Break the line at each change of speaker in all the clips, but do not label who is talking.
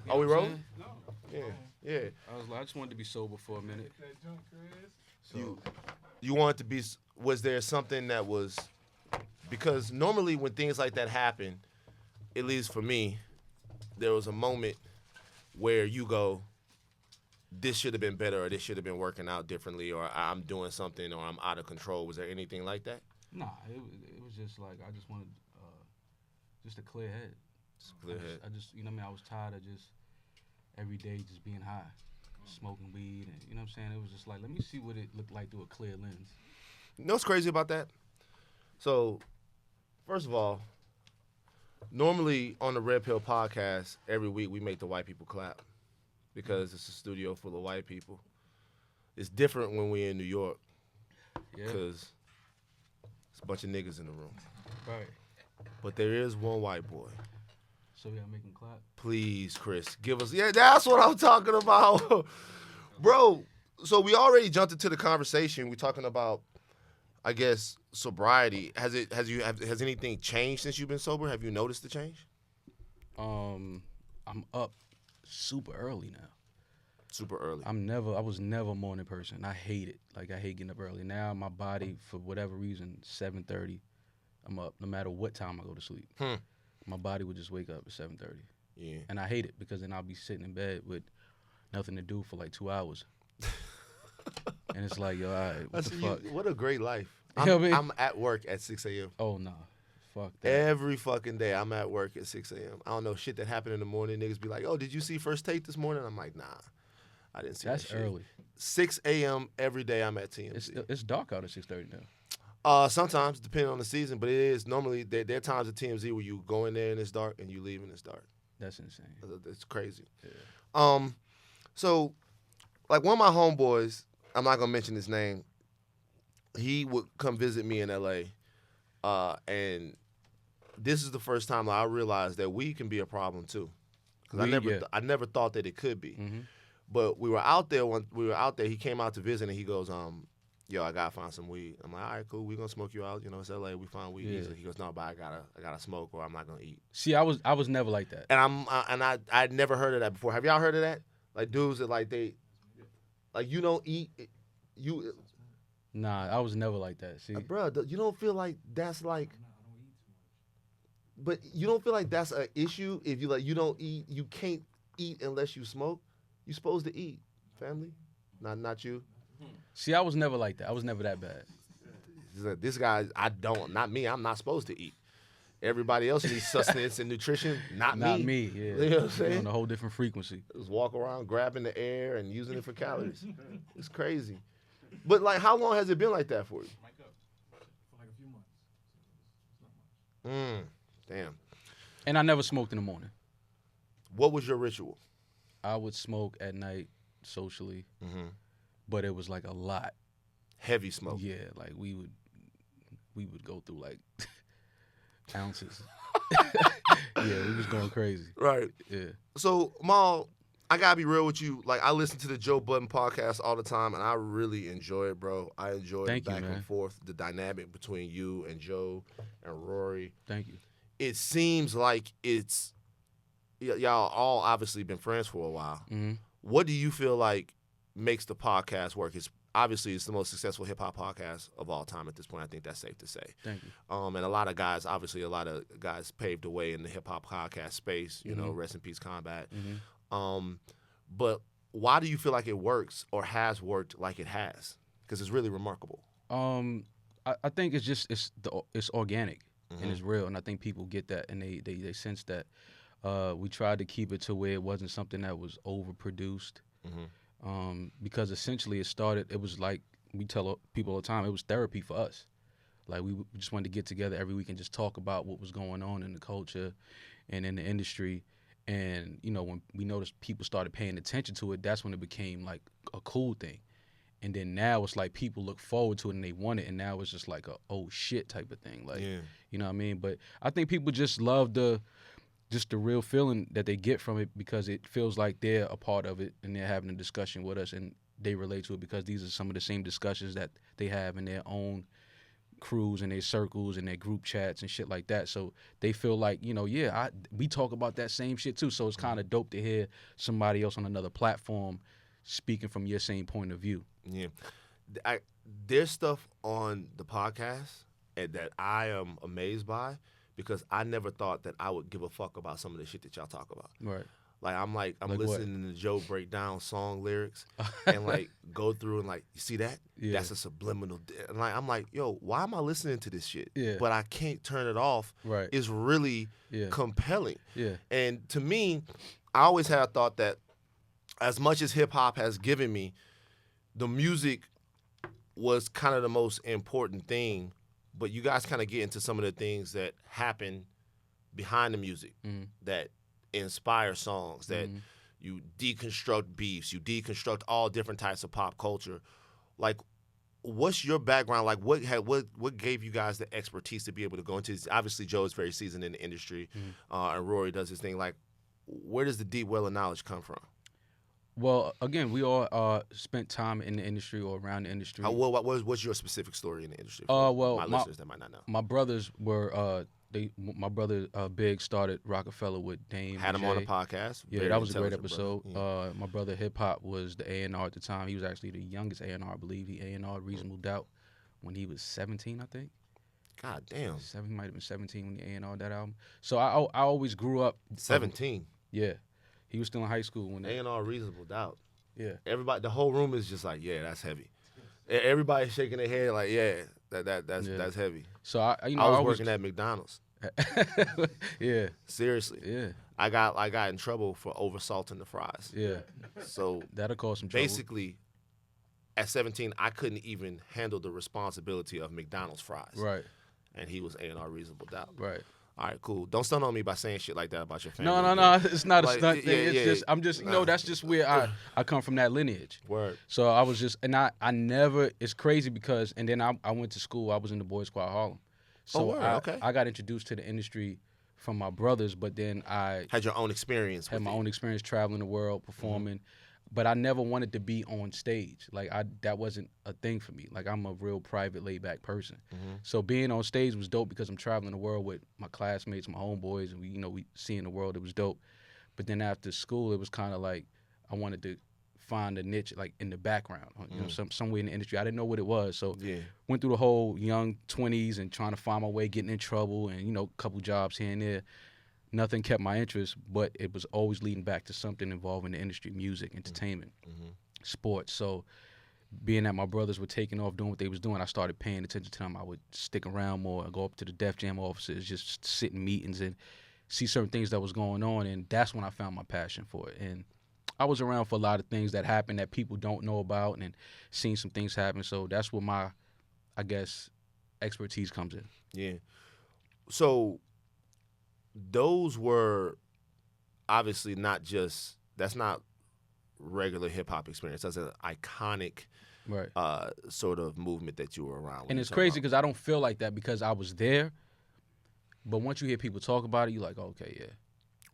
Are we rolling? Yeah, yeah.
I just wanted to be sober for a minute. So
You you want to be? Was there something that was? Because normally when things like that happen, at least for me, there was a moment where you go, this should have been better, or this should have been working out differently, or I'm doing something, or I'm out of control. Was there anything like that?
nah, it was just like I just wanted just a clear head.
Clear head.
I just you know what I mean I was tired of just every day just being high, smoking weed, and you know what I'm saying. It was just like let me see what it looked like through a clear lens.
You know what's crazy about that? So, first of all, normally on the Red Pill podcast, every week we make the white people clap because it's a studio full of white people. It's different when we're in New York
Yeah,
because it's a bunch of niggas in the room.
right.
But there is one white boy.
So we gotta make them clap.
Please, Chris, give us. Yeah, that's what I'm talking about. Bro, so we already jumped into the conversation. We're talking about, I guess, sobriety. Has anything changed since you've been sober? Have you noticed the change?
I'm up super early now.
Super early.
I was never a morning person. I hate it. Like I hate getting up early. Now my body, for whatever reason, 7:30, I'm up. No matter what time I go to sleep. My body would just wake up at 7:30.
Yeah.
And I hate it because then I'll be sitting in bed with nothing to do for like 2 hours. And it's like, yo, all right, what the fuck?
What a great life.
You know what I mean?
I'm at work at 6 a.m.
Oh, nah. Fuck that.
Every fucking day I'm at work at 6 a.m. I don't know shit that happened in the morning. Niggas be like, oh, did you see First Take this morning? I'm like, nah, I didn't see
That's
that shit.
early.
6 a.m. every day I'm at TMZ.
It's dark out at 6:30 now.
Sometimes, depending on the season, but it is normally, there are times at TMZ where you go in there and it's dark and you leave and it's dark.
That's insane.
It's crazy.
Yeah.
So, like one of my homeboys, I'm not gonna mention his name. He would come visit me in LA, and this is the first time I realized that weed can be a problem too. Because I never thought that it could be.
Mm-hmm.
But we were out there He came out to visit and he goes, yo, I gotta find some weed. I'm like, all right, cool. We gonna smoke you out. You know, it's LA. We find weed easily. He goes, no, but I gotta smoke or I'm not gonna eat.
See, I was never like that.
And I'd never heard of that before. Have y'all heard of that? Like dudes that like you don't eat, you.
Nah, I was never like that. See,
Bro, you don't feel like that's like. But you don't feel like that's an issue if you don't eat. You can't eat unless you smoke. You supposed to eat, family, not you.
see, I was never like that. I was never that bad.
This guy, not me. I'm not supposed to eat. Everybody else needs sustenance and nutrition, not me.
Not me. Yeah,
You know what I'm saying?
On a whole different frequency.
Just walk around grabbing the air and using it for calories. It's crazy. But like, how long has it been like that for you?
For like a few months. It's not much.
Damn.
And I never smoked in the morning.
What was your ritual?
I would smoke at night socially, but it was like a lot.
Heavy smoke.
Yeah, like we would go through like ounces. Yeah, we was going crazy.
Right.
Yeah.
So, Mal, I gotta be real with you. Like, I listen to the Joe Budden podcast all the time, and I really enjoy it, bro. I enjoy
Thank
the
you,
back
man.
and forth, the dynamic between you and Joe and Rory.
Thank you.
It seems like y'all all obviously been friends for a while.
Mm-hmm.
What do you feel like makes the podcast work? It's the most successful hip hop podcast of all time at this point. I think that's safe to say.
Thank you.
And a lot of guys paved the way in the hip hop podcast space. You know, rest in peace, Combat. But why do you feel like it works or has worked like it has? Because it's really remarkable.
I think it's just it's organic and it's real, and I think people get that and they sense that. We tried to keep it to where it wasn't something that was overproduced. Because essentially it was like we tell people all the time, it was therapy for us. Like we just wanted to get together every week and just talk about what was going on in the culture and in the industry. And, you know, when we noticed people started paying attention to it, that's when it became like a cool thing. And then now it's like people look forward to it and they want it. And now it's just like a oh shit type of thing. Like, you know what I mean? But I think people just love the real feeling that they get from it because it feels like they're a part of it and they're having a discussion with us and they relate to it because these are some of the same discussions that they have in their own crews and their circles and their group chats and shit like that. So they feel like, we talk about that same shit too. So it's kind of dope to hear somebody else on another platform speaking from your same point of view.
Yeah. There's stuff on the podcast that I am amazed by because I never thought that I would give a fuck about some of the shit that y'all talk about.
Right.
Like I'm
Like
listening to Joe break down song lyrics and like go through and like, you see that?
Yeah.
That's a subliminal. And like I'm like, yo, why am I listening to this shit?
Yeah.
But I can't turn it off.
Right.
It's really compelling.
Yeah.
And to me, I always had thought that as much as hip hop has given me, the music was kind of the most important thing. But you guys kind of get into some of the things that happen behind the music that inspire songs, that you deconstruct beefs, you deconstruct all different types of pop culture. Like, what's your background? Like, what gave you guys the expertise to be able to go into this? Obviously, Joe is very seasoned in the industry, and Rory does his thing. Like, where does the deep well of knowledge come from?
Well, again, we all spent time in the industry or around the industry.
What's your specific story in the industry?
Well,
my listeners that might not know.
My brothers were my brother Big started Rockefeller with Dame.
Had him
Jay.
on the podcast.
Yeah,
Very
that was a great
intelligent
episode.
brother. Yeah.
My brother Hip Hop was the A&R at the time. He was actually the youngest A&R, I believe. He A&R Reasonable Doubt when he was 17, I think.
God damn.
He might have been 17 when he A&R that album. So I always grew up.
17.
Yeah. He was still in high school when
A&R Reasonable Doubt.
Yeah.
Everybody, the whole room is just like, yeah, that's heavy. Everybody's shaking their head like, yeah, that's heavy.
So I
was working at McDonald's.
Yeah.
Seriously.
Yeah.
I got in trouble for over salting the fries.
Yeah.
So
that'll cause some trouble.
basically, at 17, I couldn't even handle the responsibility of McDonald's fries.
Right.
And he was A&R Reasonable Doubt.
Right.
All right, cool. Don't stun on me by saying shit like that about your family.
No. It's not
Like,
a stunt thing. It's
yeah,
just I'm just that's just where I come from, that lineage.
Word.
So I was just I never. It's crazy because and then I went to school. I was in the Boys Squad Harlem. So
okay.
I got introduced to the industry from my brothers, but then I
had your own experience.
had my own experience traveling the world, performing. But I never wanted to be on stage. Like that wasn't a thing for me. Like I'm a real private, laid back person. So being on stage was dope because I'm traveling the world with my classmates, my homeboys, and we seeing the world. It was dope. But then after school, it was kind of like I wanted to find a niche like in the background, somewhere in the industry. I didn't know what it was. So went through the whole young 20s and trying to find my way, getting in trouble, and a couple jobs here and there. Nothing kept my interest, but it was always leading back to something involving the industry, music, entertainment, sports. So being that my brothers were taking off doing what they was doing, I started paying attention to them. I would stick around more, go up to the Def Jam offices, just sit in meetings and see certain things that was going on, and that's when I found my passion for it. And I was around for a lot of things that happened that people don't know about and seen some things happen. So that's where my, I guess, expertise comes in.
Yeah. So those were obviously that's not regular hip-hop experience. That's an iconic sort of movement that you were around.
And it's crazy because I don't feel like that because I was there. But once you hear people talk about it, you're like, okay, yeah.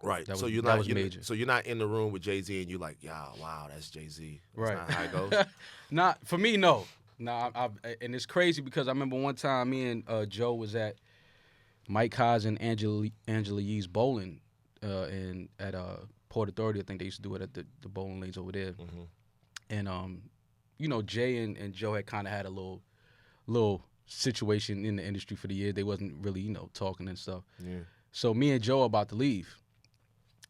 Right.
That
so
was major.
So you're not in the room with Jay-Z and you're like, yeah, wow, that's Jay-Z. That's
right.
not how it goes.
Not for me, no. And it's crazy because I remember one time me and Joe was at Mike Haas and Angela Yee's bowling at Port Authority. I think they used to do it at the bowling lanes over there. And Jay and Joe had kind of had a little situation in the industry for the year. They wasn't really talking and stuff. Yeah. So me and Joe are about to leave.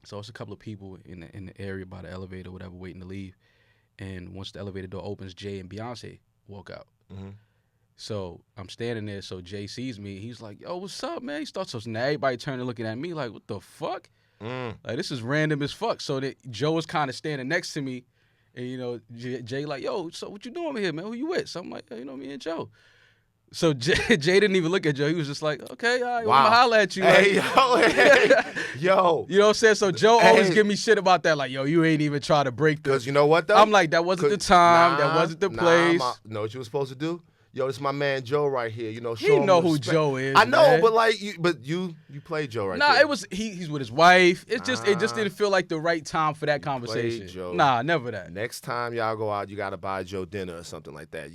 So it's a couple of people in the area by the elevator or whatever waiting to leave. And once the elevator door opens, Jay and Beyonce walk out. So I'm standing there. So Jay sees me. He's like, yo, what's up, man? He starts talking. Now everybody turning looking at me like, what the fuck? Like, this is random as fuck. So Joe was kind of standing next to me. And, Jay like, yo, so what you doing over here, man? Who you with? So I'm like, me and Joe. So Jay didn't even look at Joe. He was just like, okay, all right, wow. I'm going to holler at you.
Hey,
like,
yo.
You know what I'm saying? So Joe always give me shit about that. Like, yo, you ain't even try to break this.
Because you know what, though?
I'm like, that wasn't the time. That wasn't the place.
Know what you were supposed to do? Yo, this is my man Joe right here. Show
he
him
know who
respect.
Joe is.
I know,
man.
but you play Joe right
there.
It
was he's with his wife. It just didn't feel like the right time for that conversation.
Joe.
Nah, never that.
Next time y'all go out, you gotta buy Joe dinner or something like that.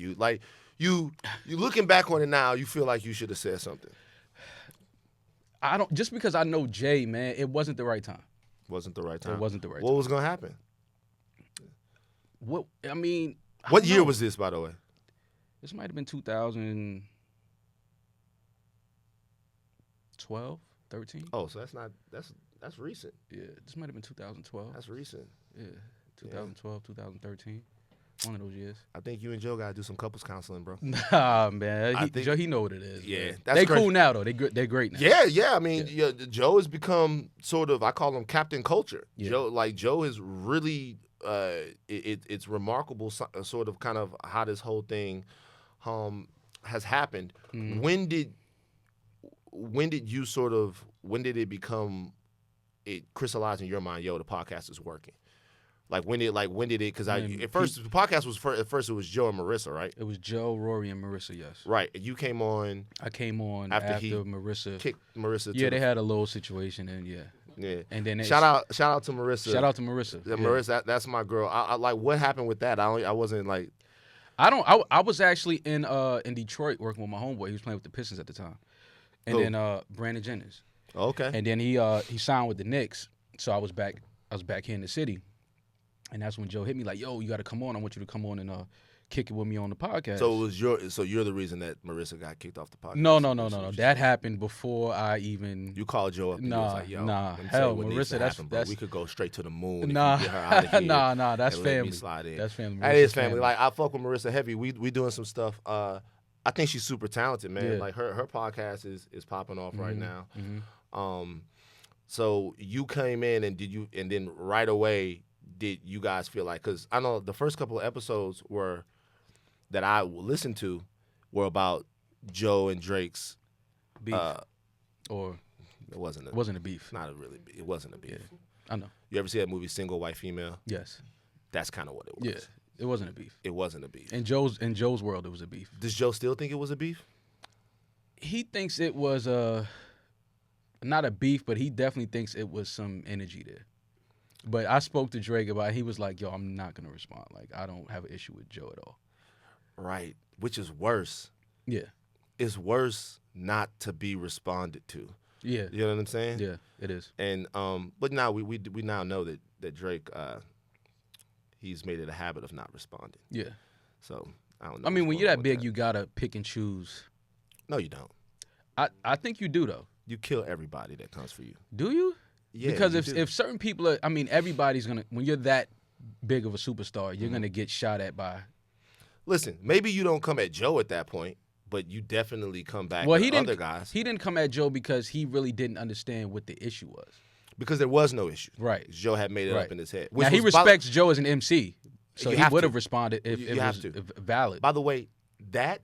you looking back on it now, you feel like you should have said something.
I don't, just because I know Jay, man, it wasn't the right time.
Wasn't the right time.
It wasn't the right
What
time.
was gonna happen?
What I mean, I
What
don't
year
know.
was this, by the way?
This might have been 2012, 13.
Oh, so that's recent.
Yeah, this might have been 2012.
That's recent.
Yeah, 2012, 2013. One of those years.
I think you and Joe gotta do some couples counseling, bro.
Nah, man.
I think-
Joe, he know what it is.
Yeah,
man.
that's
they
great.
cool now though. They're great now.
Yeah. I mean, Joe has become sort of, I call him Captain Culture.
Yeah.
Joe is really. It's remarkable, sort of, kind of how this whole thing has happened.
Mhm.
When did it become, it crystallized in your mind? Yo, the podcast is working. When did it? Because at first the podcast was at first it was Joe and Marissa, right?
It was Joe, Rory, and Marissa. Yes.
Right. And you came on.
I came on
After
after
he
Marissa.
Kicked Marissa.
Yeah,
to
they had a little situation, and
Yeah.
and then
Shout out to Marissa.
Shout out to Marissa.
Yeah,
Yeah.
Marissa, that's my girl. I like, what happened with that? I wasn't like.
I was actually in Detroit working with my homeboy. He was playing with the Pistons at the time, and
Who?
then Brandon Jennings.
Okay.
And then he signed with the Knicks, so I was back here in the city, and that's when Joe hit me like, "Yo, you got to come on. I want you to come on and kick it with me on the podcast."
So it was you're the reason that Marissa got kicked off the podcast.
No. That happened before I even.
You called Joe up and you was like, yo,
nah,
let me
hell,
tell you what needs
Marissa,
to
that's-
happen, bro.
that's-
We could go straight to the moon
Nah,
if you get her out of here.
nah, that's
and let me
family.
slide in.
That's family.
That is
Marissa's
family. Like, I fuck with Marissa heavy. We doing some stuff. I think she's super talented, man.
Yeah.
Like, her podcast is popping off right now.
Mhm.
So you came in and then right away did you guys feel like, because I know the first couple of episodes that I listened to were about Joe and Drake's
beef, or
it wasn't
a beef.
not a really it wasn't a beef.
Yeah. I know.
You ever see that movie Single White Female?
Yes.
That's kind of what it was.
Yeah. It wasn't a beef.
It wasn't a beef.
In Joe's world, it was a beef.
Does Joe still think it was a beef?
He thinks it was not a beef, but he definitely thinks it was some energy there. But I spoke to Drake about it. He was like, "Yo, I'm not gonna respond. Like, I don't have an issue with Joe at all."
Right. Which is worse.
Yeah.
It's worse not to be responded to.
Yeah.
You know what I'm saying?
Yeah. It is.
And but now we now know that Drake he's made it a habit of not responding.
Yeah.
So I don't know.
I mean,
what's
when you're
going on
that
with
big, you gotta pick and choose.
No, you don't.
I think you do though.
You kill everybody that comes for you.
Do you?
Yeah.
Because
you
if
do.
if certain people are, I mean, everybody's gonna, when you're that big of a superstar,
Mm-hmm.
you're gonna get shot at by.
Listen, maybe you don't come at Joe at that point, but you definitely come back
Well,
at
he didn't.
other guys
He didn't come at Joe because he really didn't understand what the issue was.
because there was no issue.
Right.
Joe had made it
Right.
up in his head.
Now he
was, by-
respects Joe as an MC, so
You
he
have
would
to.
have responded if
You
it
have
was
to.
valid.
By the way, that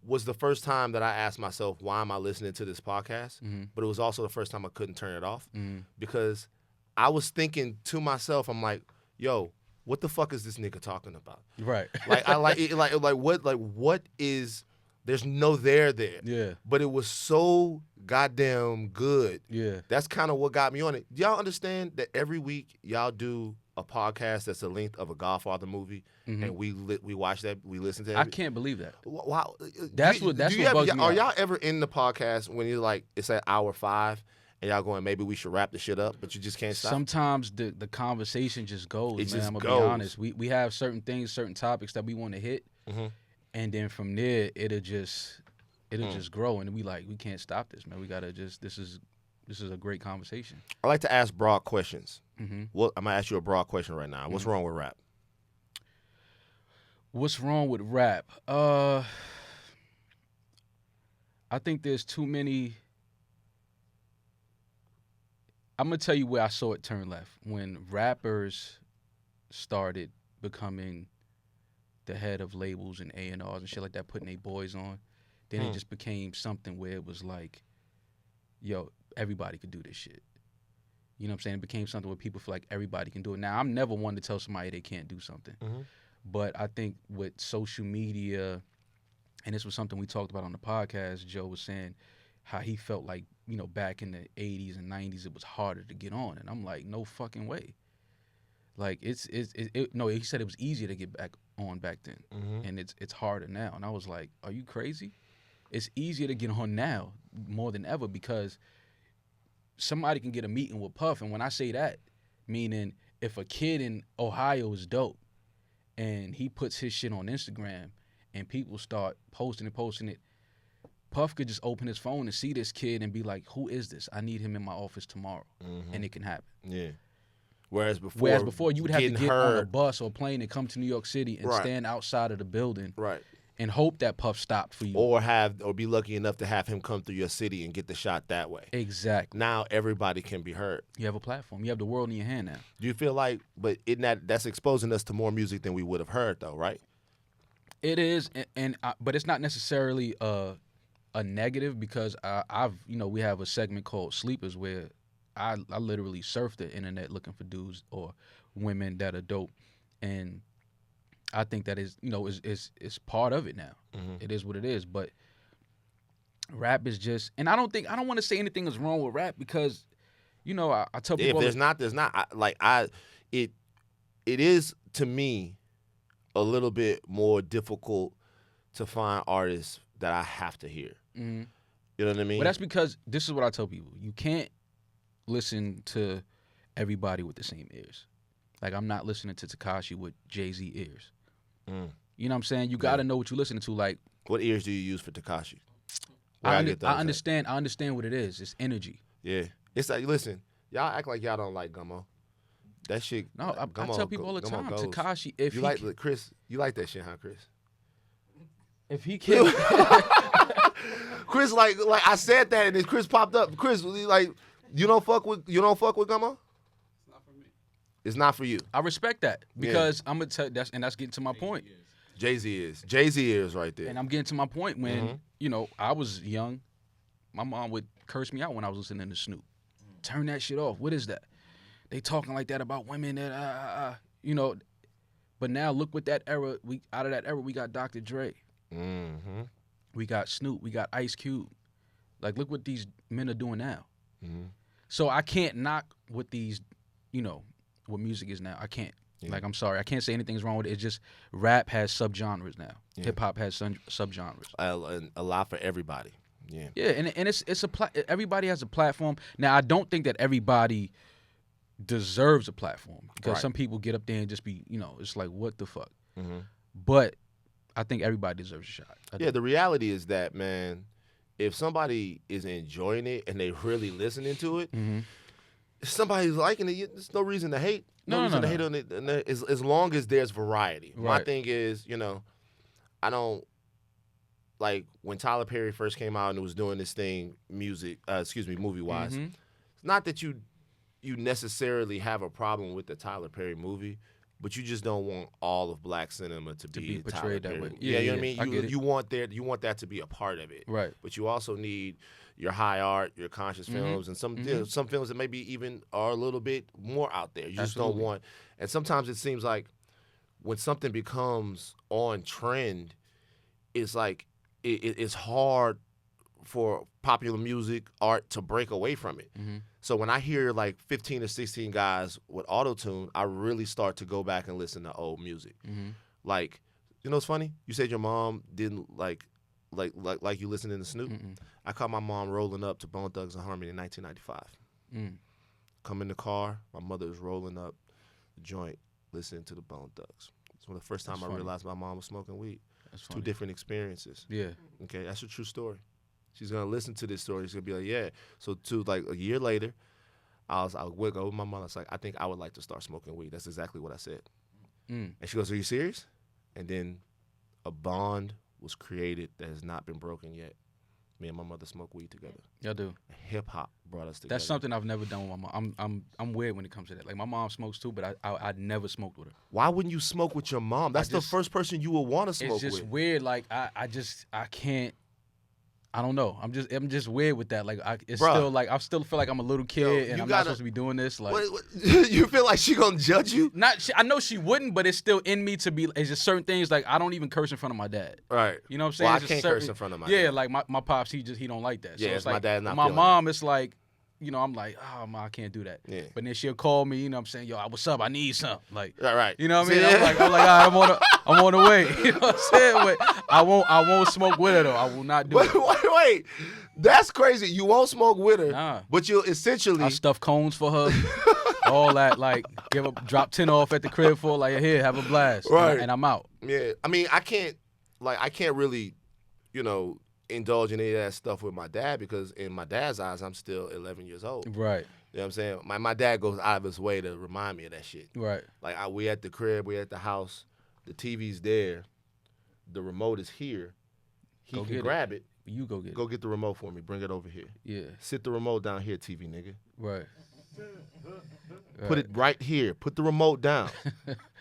was the first time that I asked myself, why am I listening to this podcast?
Mhm.
But it was also the first time I couldn't turn it off
Mhm.
because I was thinking to myself, I'm like, yo, what the fuck is this nigga talking about?
Right.
Like, I what is, there's no there.
Yeah.
But it was so goddamn good.
Yeah.
That's kind of what got me on it. Y'all understand that every week y'all do a podcast that's the length of a Godfather movie, and we watch that, we listen to that.
I can't believe that.
Wow,
That's
do
what
you
bugs
ever,
me
Are
out.
y'all ever in the podcast when you're like, it's at hour 5 and y'all going, maybe we should wrap the shit up, but you just can't stop?
Sometimes the conversation just goes,
It
man.
just
I'm gonna
goes.
be honest. We have certain things, certain topics that we want to hit,
Mhm.
and then from there it'll just grow, and we can't stop this, man. We gotta just this is a great conversation.
I like to ask broad questions.
Mm-hmm.
Well, I'm gonna ask you a broad question right now. What's wrong with rap?
What's wrong with rap? I think there's too many. I'm gonna tell you where I saw it turn left when rappers started becoming the head of labels and A&Rs and shit like that, putting their boys on. Then it just became something where it was like, yo, everybody could do this shit. You know what I'm saying? It became something where people feel like everybody can do it. Now, I'm never one to tell somebody they can't do something. But I think with social media, and this was something we talked about on the podcast, Joe was saying how he felt like, back in the 80s and 90s, it was harder to get on. And I'm like, no fucking way. Like no, he said it was easier to get back on back then, and it's harder now. And I was like, are you crazy? It's easier to get on now more than ever because somebody can get a meeting with Puff, and when I say that, meaning if a kid in Ohio is dope and he puts his shit on Instagram and people start posting it, Puff could just open his phone and see this kid and be like, who is this? I need him in my office tomorrow, and it can happen.
Yeah. Whereas before you would have to get on a bus or plane and come to New York City and stand outside of the building and hope that Puff stopped for you. Or be lucky enough to have him come through your city and get the shot that way.
Exactly.
Now everybody can be heard.
You have a platform. You have the world in your hand now.
Do you feel like, but that's exposing us to more music than we would have heard though, right?
It is, but it's not necessarily a negative because we have a segment called Sleepers where I literally surf the internet looking for dudes or women that are dope, and I think that is part of it now. It is what it is, but rap is just, and I don't want to say anything is wrong with rap because, I tell people
if there's not. It is to me a little bit more difficult to find artists that I have to hear. You know what I mean?
But that's because this is what I tell people: you can't listen to everybody with the same ears. Like I'm not listening to Tekashi with Jay-Z ears. You know what I'm saying? You got to know what you're listening to. Like,
what ears do you use for Tekashi?
I understand. I understand what it is. It's energy.
Yeah, it's like, listen, y'all act like y'all don't like Gummo. That shit.
No, I tell people all the time. Tekashi, if
you like Chris, you like that shit, huh, Chris?
If he can.
Chris, like I said that, and then Chris popped up. Chris, like, you don't fuck with Gummo?
It's not for me.
It's not for you.
I respect that because I'm gonna tell that's getting to my point.
Jay-Z is right there.
And I'm getting to my point when I was young. My mom would curse me out when I was listening to Snoop. Turn that shit off. What is that? They talking like that about women that But now look what that era. Out of that era we got Dr. Dre. We got Snoop. We got Ice Cube. Like look what these men are doing now. So I can't knock what these, what music is now. I can't. Yeah. Like, I'm sorry. I can't say anything's wrong with it. It's just rap has subgenres now. Yeah. Hip-hop has subgenres.
A lot for everybody. Yeah.
Yeah, and everybody has a platform. Now, I don't think that everybody deserves a platform because some people get up there and just be, it's like, what the fuck? But I think everybody deserves a shot.
The reality is that, man, if somebody is enjoying it and they really listening to it, if somebody's liking it, there's no reason to hate. No reason to hate on it, as long as there's variety. Right. My thing is, I don't, like, when Tyler Perry first came out and was doing this thing, movie-wise, it's not that you necessarily have a problem with the Tyler Perry movie, but you just don't want all of black cinema to be portrayed that way. Yeah, you know what I mean? I get it. You want that to be a part of it.
Right.
But you also need your high art, your conscious films, and some films that maybe even are a little bit more out there. You just don't want. And sometimes it seems like when something becomes on trend, it's like it's hard for popular music, art to break away from it. So when I hear like 15 or 16 guys with auto-tune, I really start to go back and listen to old music. Like, what's funny? You said your mom didn't like you listening to Snoop. I caught my mom rolling up to Bone Thugs and Harmony in 1995. Come in the car, my mother was rolling up the joint, listening to the Bone Thugs. It's one of the first time I realized my mom was smoking weed. Two different experiences.
Yeah.
Okay, that's a true story. She's gonna listen to this story. She's gonna be like, yeah. So like a year later, I would go with my mom. I was like, I think I would like to start smoking weed. That's exactly what I said. And she goes, are you serious? And then a bond was created that has not been broken yet. Me and my mother smoke weed together.
Y'all do.
Hip hop brought us together.
That's something I've never done with my mom. I'm weird when it comes to that. Like my mom smokes too, but I never smoked with her.
Why wouldn't you smoke with your mom? That's the first person you would want to smoke with.
It's just weird. Like I can't. I don't know. I'm just weird with that. Like still like I still feel like I'm a little kid and I'm not supposed to be doing this. Like
what, you feel like she gonna judge you?
I know she wouldn't, but it's still in me to be. It's just certain things like I don't even curse in front of my dad.
Right.
You know what I'm saying?
Well, I can't curse in front of my dad.
Yeah, like my pops, he don't like that.
Yeah,
so
it's like, my dad not
my
feeling
mom,
that.
It's like I'm like, oh, ma, I can't do that.
Yeah.
But then she'll call me, I'm saying, yo, what's up? I need something. Like,
Right.
you know what I mean?
See?
I'm like, all right, I'm on the way. You know what I'm saying? But I won't smoke with her though. I will not do it.
Wait. That's crazy. You won't smoke with her,
Nah.
but you'll essentially.
I stuff cones for her. All that, like, drop 10 off at the crib for, like, here, have a blast.
Right.
And I'm out.
Yeah. I mean, I can't really, indulge in any of that stuff with my dad because in my dad's eyes, I'm still 11 years old.
Right.
You know what I'm saying? My dad goes out of his way to remind me of that shit.
Right.
Like, we at the crib, we at the house, the TV's there, the remote is here. He can grab it.
You go get it.
Go get the remote for me. Bring it over here.
Yeah.
Sit the remote down here, TV nigga.
Right.
Put it right here. Put the remote down.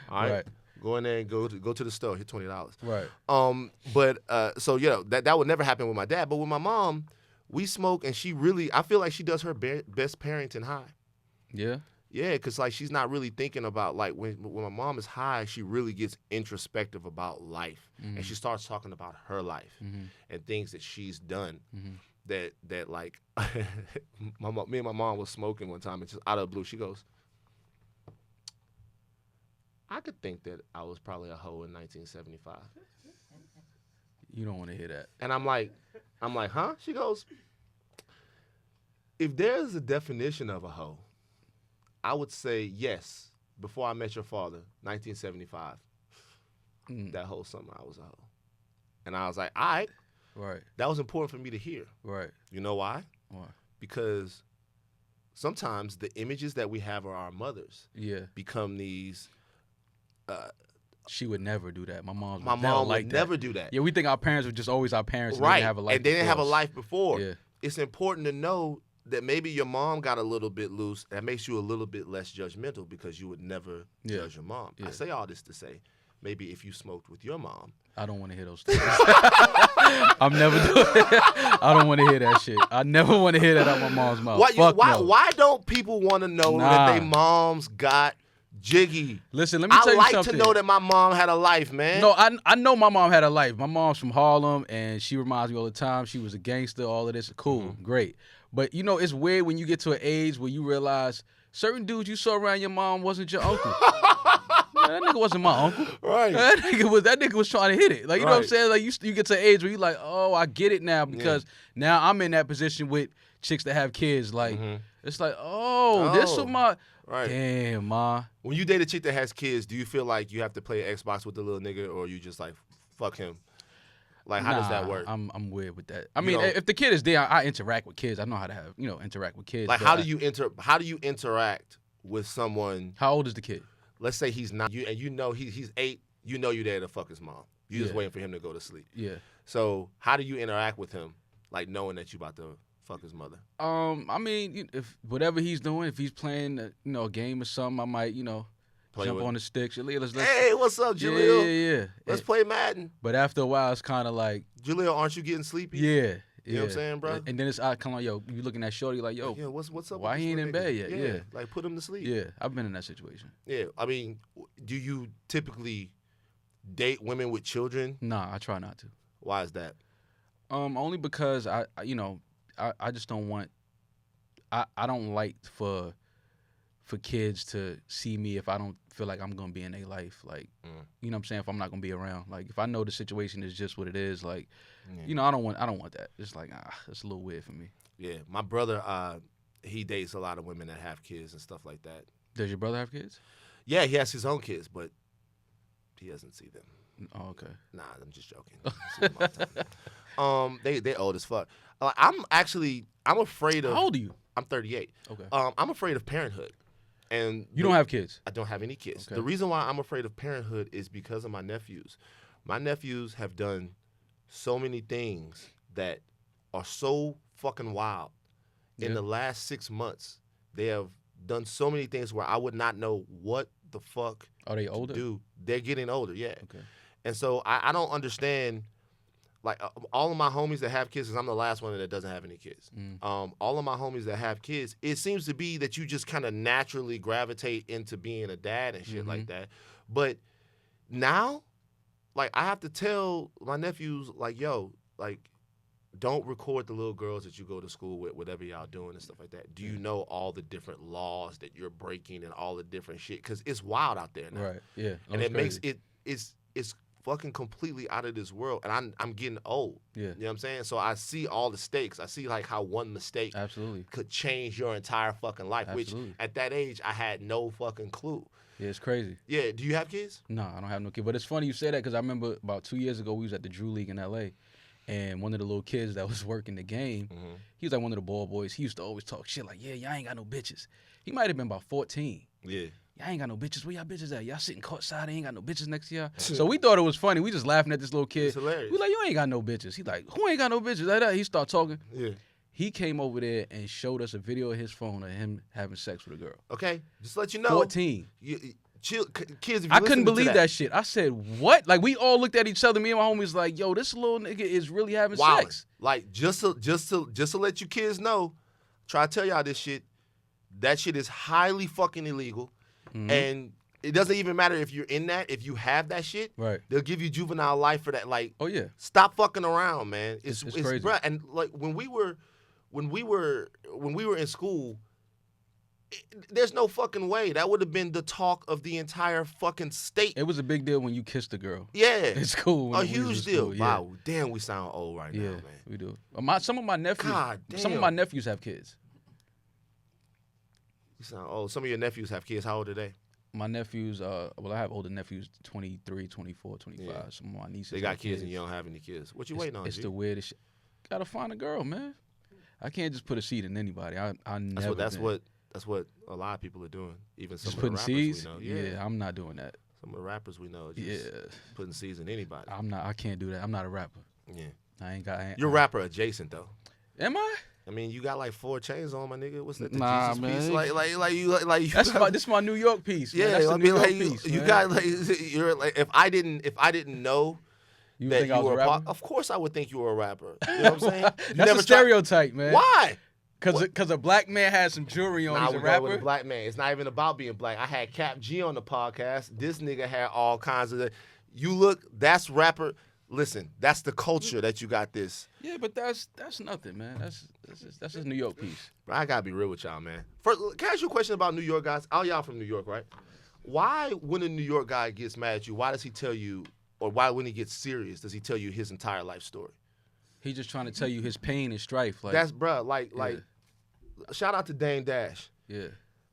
All right.
Right.
Go in there and go to the store. Hit $20.
Right.
So that would never happen with my dad. But with my mom, we smoke, and I feel like she does her best parenting high.
Yeah.
Yeah, because like she's not really thinking about like when my mom is high, she really gets introspective about life, and she starts talking about her life and things that she's done. That like me and my mom was smoking one time, and just out of the blue, she goes, I could think that I was probably a hoe in 1975.
You don't want to hear that.
And I'm like, huh? She goes, if there's a definition of a hoe, I would say yes. Before I met your father, 1975. That whole summer I was a hoe. And I was like, all right.
Right.
That was important for me to hear.
Right.
You know why?
Why?
Because sometimes the images that we have of our mothers become these.
She would never do that. My mom
would never do that.
Yeah, we think our parents were just always our parents. And
Right.
They didn't have a life
and they didn't have a life before.
Yeah.
It's important to know that maybe your mom got a little bit loose. That makes you a little bit less judgmental because you would never judge your mom.
Yeah.
I say all this to say, maybe if you smoked with your mom.
I don't want to hear those things. I'm never doing it. I don't want to hear that shit. I never want to hear that out my mom's mouth.
Why don't people want to know that their moms got jiggy?
Listen, let me tell you something.
I like to know that my mom had a life, man.
No, I know my mom had a life. My mom's from Harlem, and she reminds me all the time. She was a gangster, all of this. Cool, great. But, it's weird when you get to an age where you realize certain dudes you saw around your mom wasn't your uncle. Man, that nigga wasn't my uncle.
Right.
That nigga was trying to hit it. Like, you know what I'm saying? Like, you get to an age where you like, oh, I get it now because now I'm in that position with chicks that have kids. Like, it's like, this is my...
Right.
Damn, ma.
When you date a chick that has kids, do you feel like you have to play Xbox with the little nigga, or you just like, fuck him? Like, how does that work?
I'm weird with that. I mean, if the kid is there, I interact with kids. I know how to have, interact with kids.
Like, how do you interact with someone?
How old is the kid?
Let's say he's 9, and he's 8. You know you're there to fuck his mom. You're just waiting for him to go to sleep.
Yeah.
So how do you interact with him, like knowing that you about to fuck his mother?
I mean, if whatever he's doing, if he's playing, a game or something, I might, jump on the sticks.
Hey, what's up, Jaleel?
Yeah.
Let's play Madden.
But after a while, it's kind of like,
Jaleel, aren't you getting sleepy?
Yeah.
You know what I'm saying, bro?
And then it's kind of like, yo, you looking at Shorty like, yo,
yeah, what's up?
Why he ain't in bed yet? Yeah.
Like, put him to sleep.
Yeah, I've been in that situation.
Yeah, I mean, do you typically date women with children?
Nah, I try not to.
Why is that?
Only because I just don't want. I don't like for kids to see me if I don't feel like I'm gonna be in their life. Like, you know what I'm saying? If I'm not gonna be around. Like, if I know the situation is just what it is, like, I don't want that. It's like, it's a little weird for me.
Yeah, my brother, he dates a lot of women that have kids and stuff like that.
Does your brother have kids?
Yeah, he has his own kids, but he doesn't see them.
Oh, okay.
Nah, I'm just joking. See them all the time. They old as fuck. I'm afraid of.
How old are you?
I'm 38.
Okay.
I'm afraid of parenthood. And
you don't have kids?
I don't have any kids.
Okay.
The reason why I'm afraid of parenthood is because of my nephews. My nephews have done so many things that are so fucking wild.
Yeah.
In the last 6 months, they have done so many things where I would not know what the fuck
Are they older?
to do. They're getting older, yeah.
Okay.
And so I don't understand. Like, all of my homies that have kids, because I'm the last one that doesn't have any kids. All of my homies that have kids, it seems to be that you just kind of naturally gravitate into being a dad and shit like that. But now, like, I have to tell my nephews, like, yo, like, don't record the little girls that you go to school with, whatever y'all doing and stuff like that. Do you know all the different laws that you're breaking and all the different shit? Because it's wild out there now.
Right. Yeah.
And it makes it's fucking completely out of this world. And I'm getting old.
Yeah.
You know what I'm saying? So I see all the stakes. I see like how one mistake
Absolutely.
could change your entire fucking life.
Absolutely.
Which at that age I had no fucking clue.
Yeah, it's crazy.
Yeah. Do you have kids?
No, I don't have no kid. But it's funny you say that because I remember about 2 years ago we was at the Drew League in L.A. and one of the little kids that was working the game, he was like one of the ball boys. He used to always talk shit like, yeah, y'all ain't got no bitches. He might have been about 14.
Yeah.
Y'all ain't got no bitches. Where y'all bitches at? Y'all sitting courtside. Ain't got no bitches next to y'all. So we thought it was funny. We just laughing at this little kid.
It's hilarious.
We like, you ain't got no bitches. He like, who ain't got no bitches? Like that. He start talking.
Yeah.
He came over there and showed us a video of his phone of him having sex with a girl.
Okay. Just to let you know.
14.
Chill, kids, if you
I couldn't
listening to
believe that shit. I said, what? Like, we all looked at each other. Me and my homies like, yo, this little nigga is really having sex.
Like, just to let you kids know, try to tell y'all this shit. That shit is highly fucking illegal. And it doesn't even matter if you're in that. If you have that shit,
Right.
they'll give you juvenile life for that. Like,
Oh, yeah.
stop fucking around, man. It's
crazy.
bruh, and like when we were in school, there's no fucking way that would have been the talk of the entire fucking state.
It was a big deal when you kissed a girl.
Yeah,
It's cool. When
a
we was in
huge deal.
school, yeah.
Wow, damn, we sound old right now,
Yeah,
man.
we do. Some of my nephews.
God
Some of
damn.
my nephews have kids.
You sound old. Some of your nephews have kids. How old are they?
My nephews, well, I have older nephews, 23, 24, 25.
Yeah.
Some of my nieces.
They got
have
kids and you don't have any kids. What you waiting on?
It's
G?
the weirdest shit. Gotta find a girl, man. I can't just put a seed in anybody. I never.
That's what a lot of people are doing. Even some
Just
of the
putting
rappers
seeds.
we know.
Yeah, I'm not doing that.
Some of the rappers we know are just
Yeah,
putting seeds in anybody.
I'm not. I can't do that. I'm not a rapper.
Yeah.
I ain't got.
You're rapper adjacent though.
Am I?
I mean, you got like 4 chains on, my nigga. What's that? The
Nah,
Jesus
man.
piece? Like you.
This my New York piece. Man.
Yeah,
That's the
I
New
mean,
York
like
piece.
you
man.
got like you're like if I didn't know
You
that
think I
you
was
were
a
a
rapper?
of course I would think you were a rapper. You know what I'm saying? You
That's a
never
stereotype, man.
Why?
Because a black man has some jewelry on.
Nah,
He's
we
a
go
rapper.
with a black man. It's not even about being black. I had Cap G on the podcast. This nigga had all kinds of. You look. That's rapper. Listen, that's the culture that you got this.
Yeah, but that's nothing, man. That's just a New York piece.
Bro, I gotta be real with y'all, man. First, can I ask you a question about New York guys? All y'all from New York, right? Why, when a New York guy gets mad at you, why does he tell you, or why, when he gets serious, does he tell you his entire life story?
He's just trying to tell you his pain and strife. Like
That's, bro, like, shout out to Dame Dash.
yeah,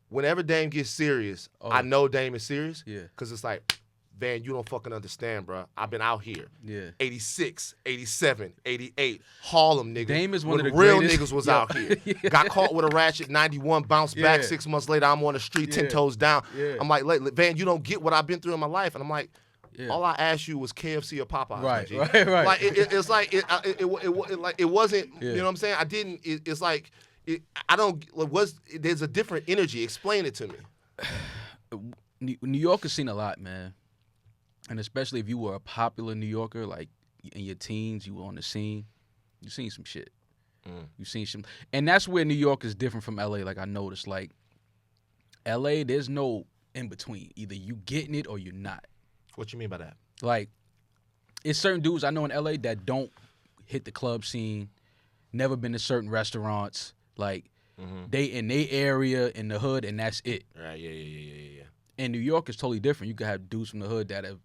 Whenever Dame gets serious,
Oh.
I know Dame is serious.
Yeah.
Because it's like, Van, you don't fucking understand, bro. I've been out here.
yeah.
86, 87, 88, Harlem niggas.
Dame is one
when
of the
real
greatest-
niggas was
Yeah.
out here. Got caught with a ratchet, 91, bounced back
Yeah.
6 months later. I'm on the street, 10
Yeah.
toes down.
Yeah.
I'm like, Van, you don't get what I've been through in my life. And I'm like,
Yeah.
all I asked you was KFC or Popeyes.
Right,
G.
right.
Like it's like it wasn't.
Yeah.
You know what I'm saying? I didn't. It's like I don't. There's a different energy. Explain it to me.
New York has seen a lot, man, and especially if you were a popular New Yorker, like in your teens, you were on the scene. You seen some shit. You seen some, and that's where New York is different from LA. Like I noticed, like LA, there's no in between. Either you getting it or you're not.
What you mean by that?
Like, it's certain dudes I know in LA that don't hit the club scene, never been to certain restaurants. Like, they in their area, in the hood, and that's it.
Right, yeah.
In New York, it's totally different. You could have dudes from the hood that have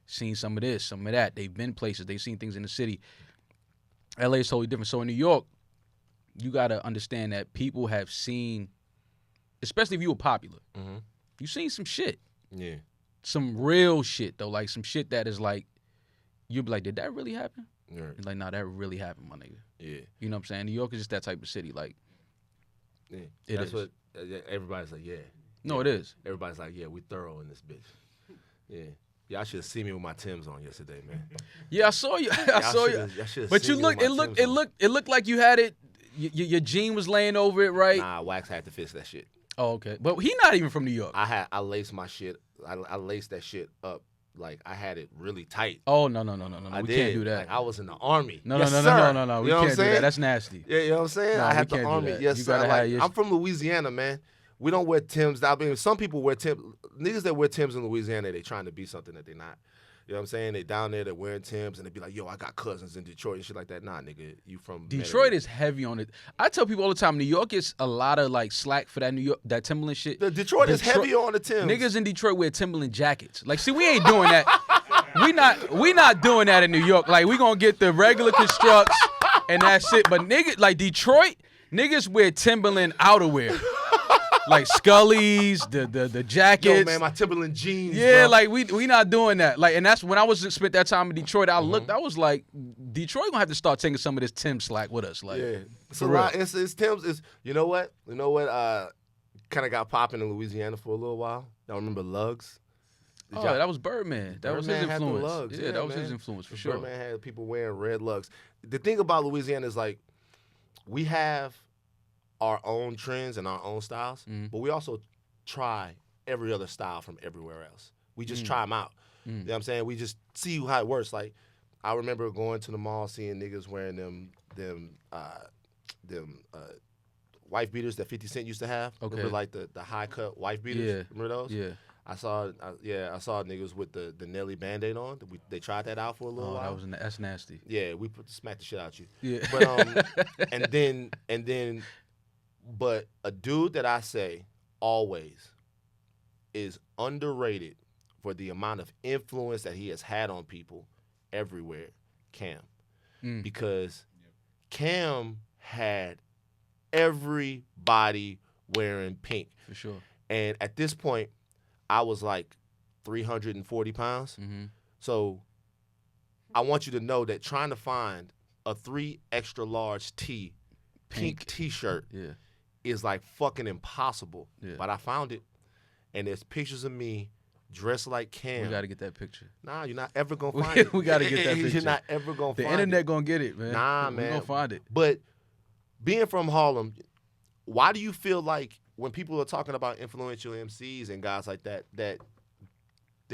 seen some of this, some of that. They've been places. They've seen things in the city. LA is totally different. So in New York, you got to understand that people have seen, especially if you were popular, you've seen some shit.
Yeah.
Some real shit, though. Like, some shit that is like, you'd be like, did that really happen?
Yeah.
It's like, nah, that really happened, my nigga.
Yeah.
You know what I'm saying? New York is just that type of city. Like,
Yeah.
It
That's
is.
what everybody's like, yeah.
no, it is.
Everybody's like, yeah, we thorough in this bitch. Yeah. Y'all should have seen me with my Timbs on yesterday, man.
Yeah, I saw you. I saw you.
Y'all should've
But
seen
you
me with
looked.
my
It
Timbs on.
looked like you had it. Your jean was laying over it, right?
Nah, Wax had to fix that shit.
Oh, okay. But he not even from New York.
I laced my shit. I laced that shit up. Like, I had it really tight.
Oh no.
I
We
did.
can't do that.
Like, I was in the army.
No.
Yes, sir.
We
You know
can't
what I'm
do that.
saying?
That's nasty.
Yeah, you know what I'm saying?
Nah,
I
we
had the
can't do
army.
that.
Yes,
You
sir.
gotta
Like,
have your-
I'm from Louisiana, man. We don't wear Timbs. I mean, some people wear Timbs. Niggas that wear Timbs in Louisiana, they trying to be something that they're not. You know what I'm saying? They down there, they're wearing Timbs, and they be like, yo, I got cousins in Detroit and shit like that. Nah, nigga, you from
Detroit is heavy on it. I tell people all the time, New York gets a lot of like slack for that Timberland shit.
Detroit is heavy on the Timbs.
Niggas in Detroit wear Timberland jackets. Like, see, we ain't doing that. we not doing that in New York. Like, we gonna get the regular constructs and that's it. But niggas like Detroit, niggas wear Timberland outerwear. Like Scully's, the jackets.
Yo, man, my Timberland jeans.
Yeah,
bro.
like we not doing that. Like, and that's when I spent that time in Detroit. I looked, I was like, Detroit gonna have to start taking some of this Tim slack with us. Like,
yeah,
for real.
it's Tim's. It's you know what? Kind of got popping in Louisiana for a little while. Y'all remember Lugs?
Oh, that was Birdman. That was his
Birdman had the
influence.
Lugs.
Yeah, that was
man.
his influence for sure.
Birdman had people wearing red Lugs. The thing about Louisiana is like we have our own trends and our own styles, but we also try every other style from everywhere else. We just try them out. You know what I'm saying? We just see how it works. Like I remember going to the mall, seeing niggas wearing them wife beaters that 50 Cent used to have.
Okay.
Remember like the high cut wife beaters?
Yeah.
Remember those?
Yeah.
I saw niggas with the Nelly Band-Aid on. They tried that out for a little while.
That's nasty.
Yeah, we smacked the shit out you.
Yeah.
But but a dude that I say always is underrated for the amount of influence that he has had on people everywhere, Cam. Because Cam had everybody wearing pink.
For sure.
And at this point, I was like 340 pounds. So I want you to know that trying to find a 3 extra large pink T-shirt is like fucking impossible.
Yeah.
But I found it, and there's pictures of me dressed like Cam.
We got to get that picture.
Nah, you're not ever going to find it.
We got to get that picture.
You're not ever going to find it.
The internet going to get it, man.
Nah,
we
man.
going to find it.
But being from Harlem, why do you feel like when people are talking about influential MCs and guys like that they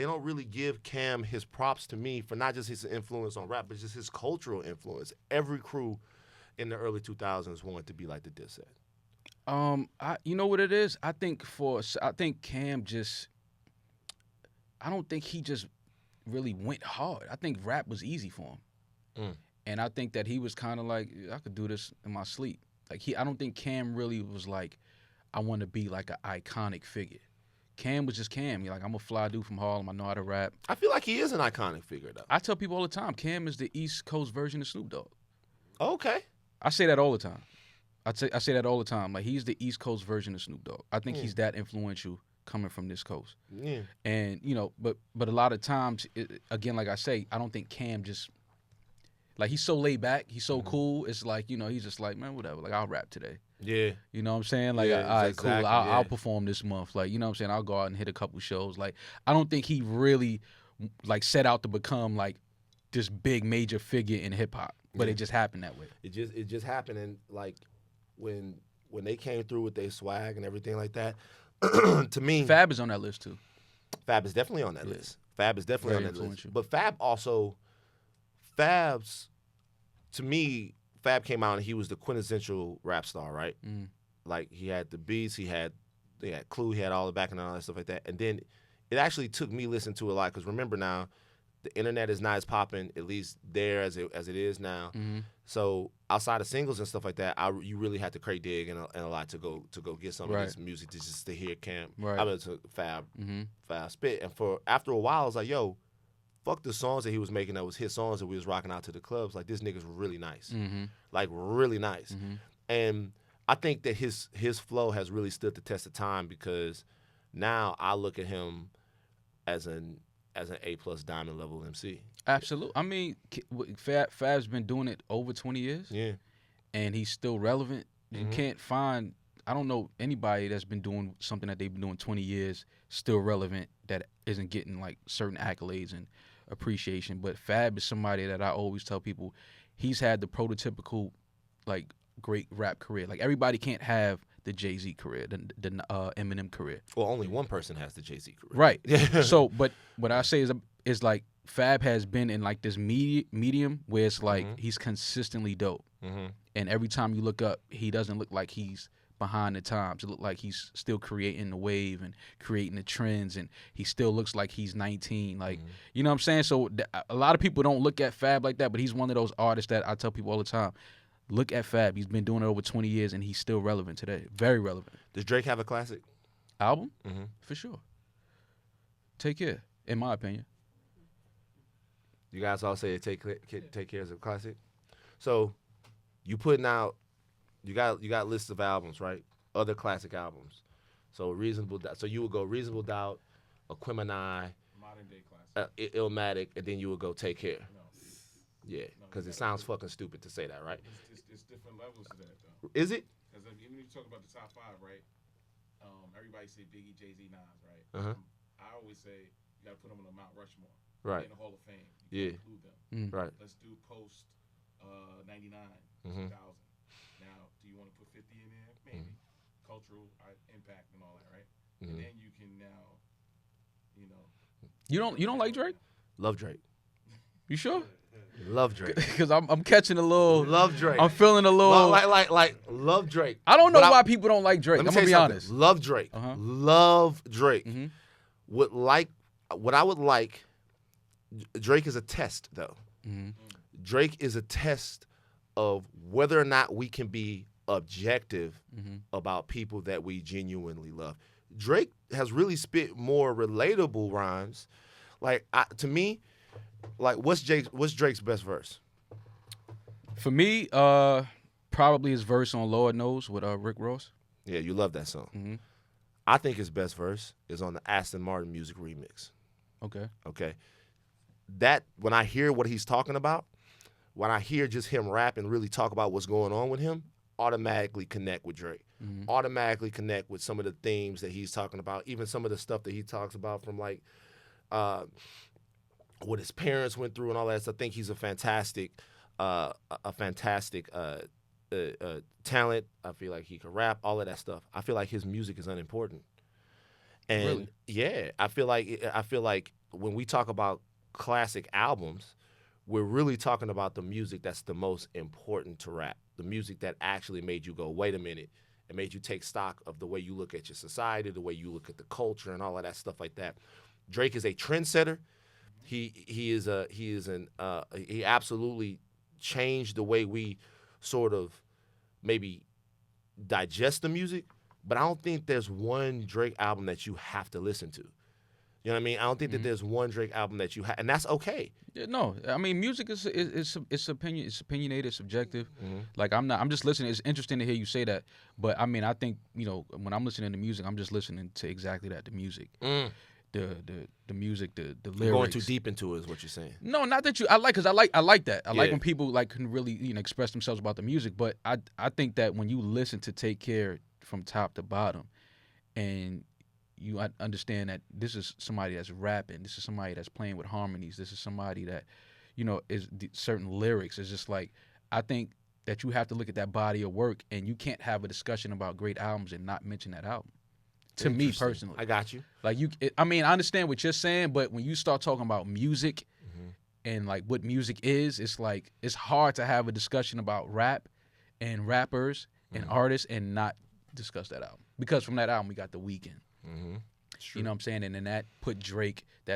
don't really give Cam his props to me for not just his influence on rap, but just his cultural influence? Every crew in the early 2000s wanted to be like the Dipset.
You know what it is? I think Cam just, I don't think he just really went hard. I think rap was easy for him. And I think that he was kind of like, I could do this in my sleep. Like I don't think Cam really was like, I want to be like an iconic figure. Cam was just Cam. He's like, I'm a fly dude from Harlem. I know how to rap.
I feel like he is an iconic figure, though.
I tell people all the time, Cam is the East Coast version of Snoop Dogg.
Okay.
I say that all the time. I say that all the time. Like, he's the East Coast version of Snoop Dogg. I think he's that influential coming from this coast.
Yeah.
And, you know, but a lot of times, again, like I say, I don't think Cam just, like, he's so laid back. He's so cool. It's like, you know, he's just like, man, whatever. Like, I'll rap today.
Yeah.
You know what I'm saying? Like,
Yeah,
all right,
exactly,
cool. I'll perform this month. Like, you know what I'm saying? I'll go out and hit a couple shows. Like, I don't think he really, like, set out to become, like, this big major figure in hip-hop. But it just happened that way.
It just happened. And, like, when they came through with their swag and everything like that, to me,
Fab is on that list, too.
Fab is definitely on that list. Fab is definitely
Very
on that list.
influential.
But to me, Fab came out and he was the quintessential rap star, right? Like, he had the beats, he had Clue, he had all the backing and all that stuff like that. And then it actually took me listening to a lot, because remember now, the internet is not as popping, at least there as it is now. So outside of singles and stuff like that, you really had to crate dig and a lot to go get some of this music to hear Cam.
Right.
I mean, to Fab spit. And after a while, I was like, yo, fuck the songs that he was making that was his songs that we was rocking out to the clubs. Like, this nigga's really nice. Like, really nice. And I think that his flow has really stood the test of time, because now I look at him as an A+ diamond level MC.
Absolutely. I mean, Fab's been doing it over 20 years.
Yeah.
And he's still relevant. You can't find, I don't know anybody that's been doing something that they've been doing 20 years still relevant that isn't getting, like, certain accolades and appreciation. But Fab is somebody that I always tell people, he's had the prototypical, like, great rap career. Like, everybody can't have the Jay-Z career, the Eminem career.
Well, only one person has the Jay-Z career.
Right. So, but what I say is like, Fab has been in, like, this medium where it's like he's consistently dope. And every time you look up, he doesn't look like he's behind the times. It looked like he's still creating the wave and creating the trends, and he still looks like he's 19. Like, you know what I'm saying? So a lot of people don't look at Fab like that, but he's one of those artists that I tell people all the time, look at Fab. He's been doing it over 20 years, and he's still relevant today. Very relevant.
Does Drake have a classic
album?
Mm-hmm.
For sure. Take Care, in my opinion.
You guys all say Take Care is a classic. So you putting out, you got lists of albums, right? Other classic albums. So Reasonable Doubt. So you would go Reasonable Doubt, Aquemini,
Modern day classic.
Illmatic, and then you would go Take Care.
No.
Yeah, because it sounds fucking stupid to say that, right?
It's different levels to that, though.
Is it?
Because even if you talk about the top 5, right? Everybody say Biggie, Jay-Z, Nas, right?
Uh-huh.
I always say you got to put them on the Mount Rushmore.
Right.
In the Hall of Fame.
Yeah.
You include them.
Right.
Let's do post 99,
Mhm.
2000. Now, do you want to put 50 in there? Maybe. Cultural impact and all that, right? And then you can now, you know.
You don't like Drake?
Love Drake.
You sure?
Love Drake.
Because I'm catching a little.
Love Drake.
I'm feeling a little.
Like love Drake.
I don't know why people don't like Drake.
Let me
I'm
tell
gonna
you
be
something.
honest.
Love Drake.
Uh-huh.
Love Drake.
Mm-hmm.
What I would like. Drake is a test, though.
Mm-hmm.
Drake is a test of whether or not we can be objective about people that we genuinely love. Drake has really spit more relatable rhymes. Like to me, like what's Drake's best verse?
For me, probably his verse on Lord Knows with Rick Ross.
Yeah, you love that song.
Mm-hmm.
I think his best verse is on the Aston Martin Music remix. Okay. That when I hear what he's talking about, when I hear just him rap and really talk about what's going on with him, automatically connect with Drake. Automatically connect with some of the themes that he's talking about, even some of the stuff that he talks about from like what his parents went through and all that. So I think he's a fantastic talent. I feel like he can rap, all of that stuff. I feel like his music is unimportant. And
Really?
yeah, I feel like when we talk about classic albums, we're really talking about the music that's the most important to rap. The music that actually made you go, wait a minute, and made you take stock of the way you look at your society, the way you look at the culture, and all of that stuff like that. Drake is a trendsetter. He absolutely changed the way we sort of maybe digest the music. But I don't think there's one Drake album that you have to listen to. You know what I mean? I don't think that there's one Drake album that you have, and that's okay.
Yeah, no, I mean music is opinionated, subjective. Like I'm just listening. It's interesting to hear you say that, but I mean I think when I'm listening to music, I'm just listening to exactly that, the music, the music, the lyrics.
You're going too deep into it is what you're saying.
No, not that I like that. I like
Yeah.
when people like can really express themselves about the music. But I think that when you listen to Take Care from top to bottom, and you understand that this is somebody that's rapping, this is somebody that's playing with harmonies, this is somebody that, is certain lyrics. It's just like, I think that you have to look at that body of work, and you can't have a discussion about great albums and not mention that album. To me personally.
I got you.
Like I understand what you're saying, but when you start talking about music and like what music is, it's like, it's hard to have a discussion about rap and rappers and artists and not discuss that album. Because from that album, we got The Weeknd. You know what I'm saying? And then that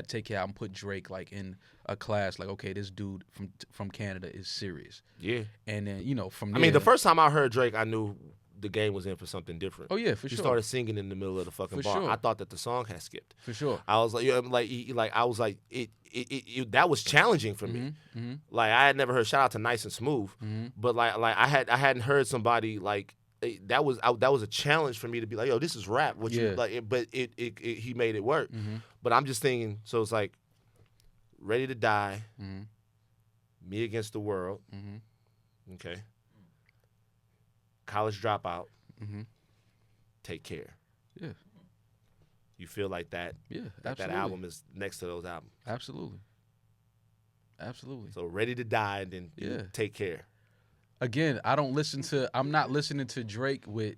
Take Care album put Drake like in a class, like, okay, this dude from Canada is serious.
Yeah.
And then, from there.
I mean, the first time I heard Drake, I knew the game was in for something different.
Oh, yeah, for
he
sure.
He started singing in the middle of the fucking bar.
Sure.
I thought that the song had skipped.
For sure.
I was like, it that was challenging for me. Like, I had never heard, shout out to Nice and Smooth, but like I hadn't heard somebody like, that was a challenge for me to be like, yo, this is rap. You like? But he made it work. But I'm just thinking, so it's like, Ready to Die, Me Against the World, okay, College Dropout, Take Care.
Yeah.
You feel like that?
Yeah,
that album is next to those albums.
Absolutely.
So Ready to Die, and then Take Care.
Again, I'm not listening to Drake with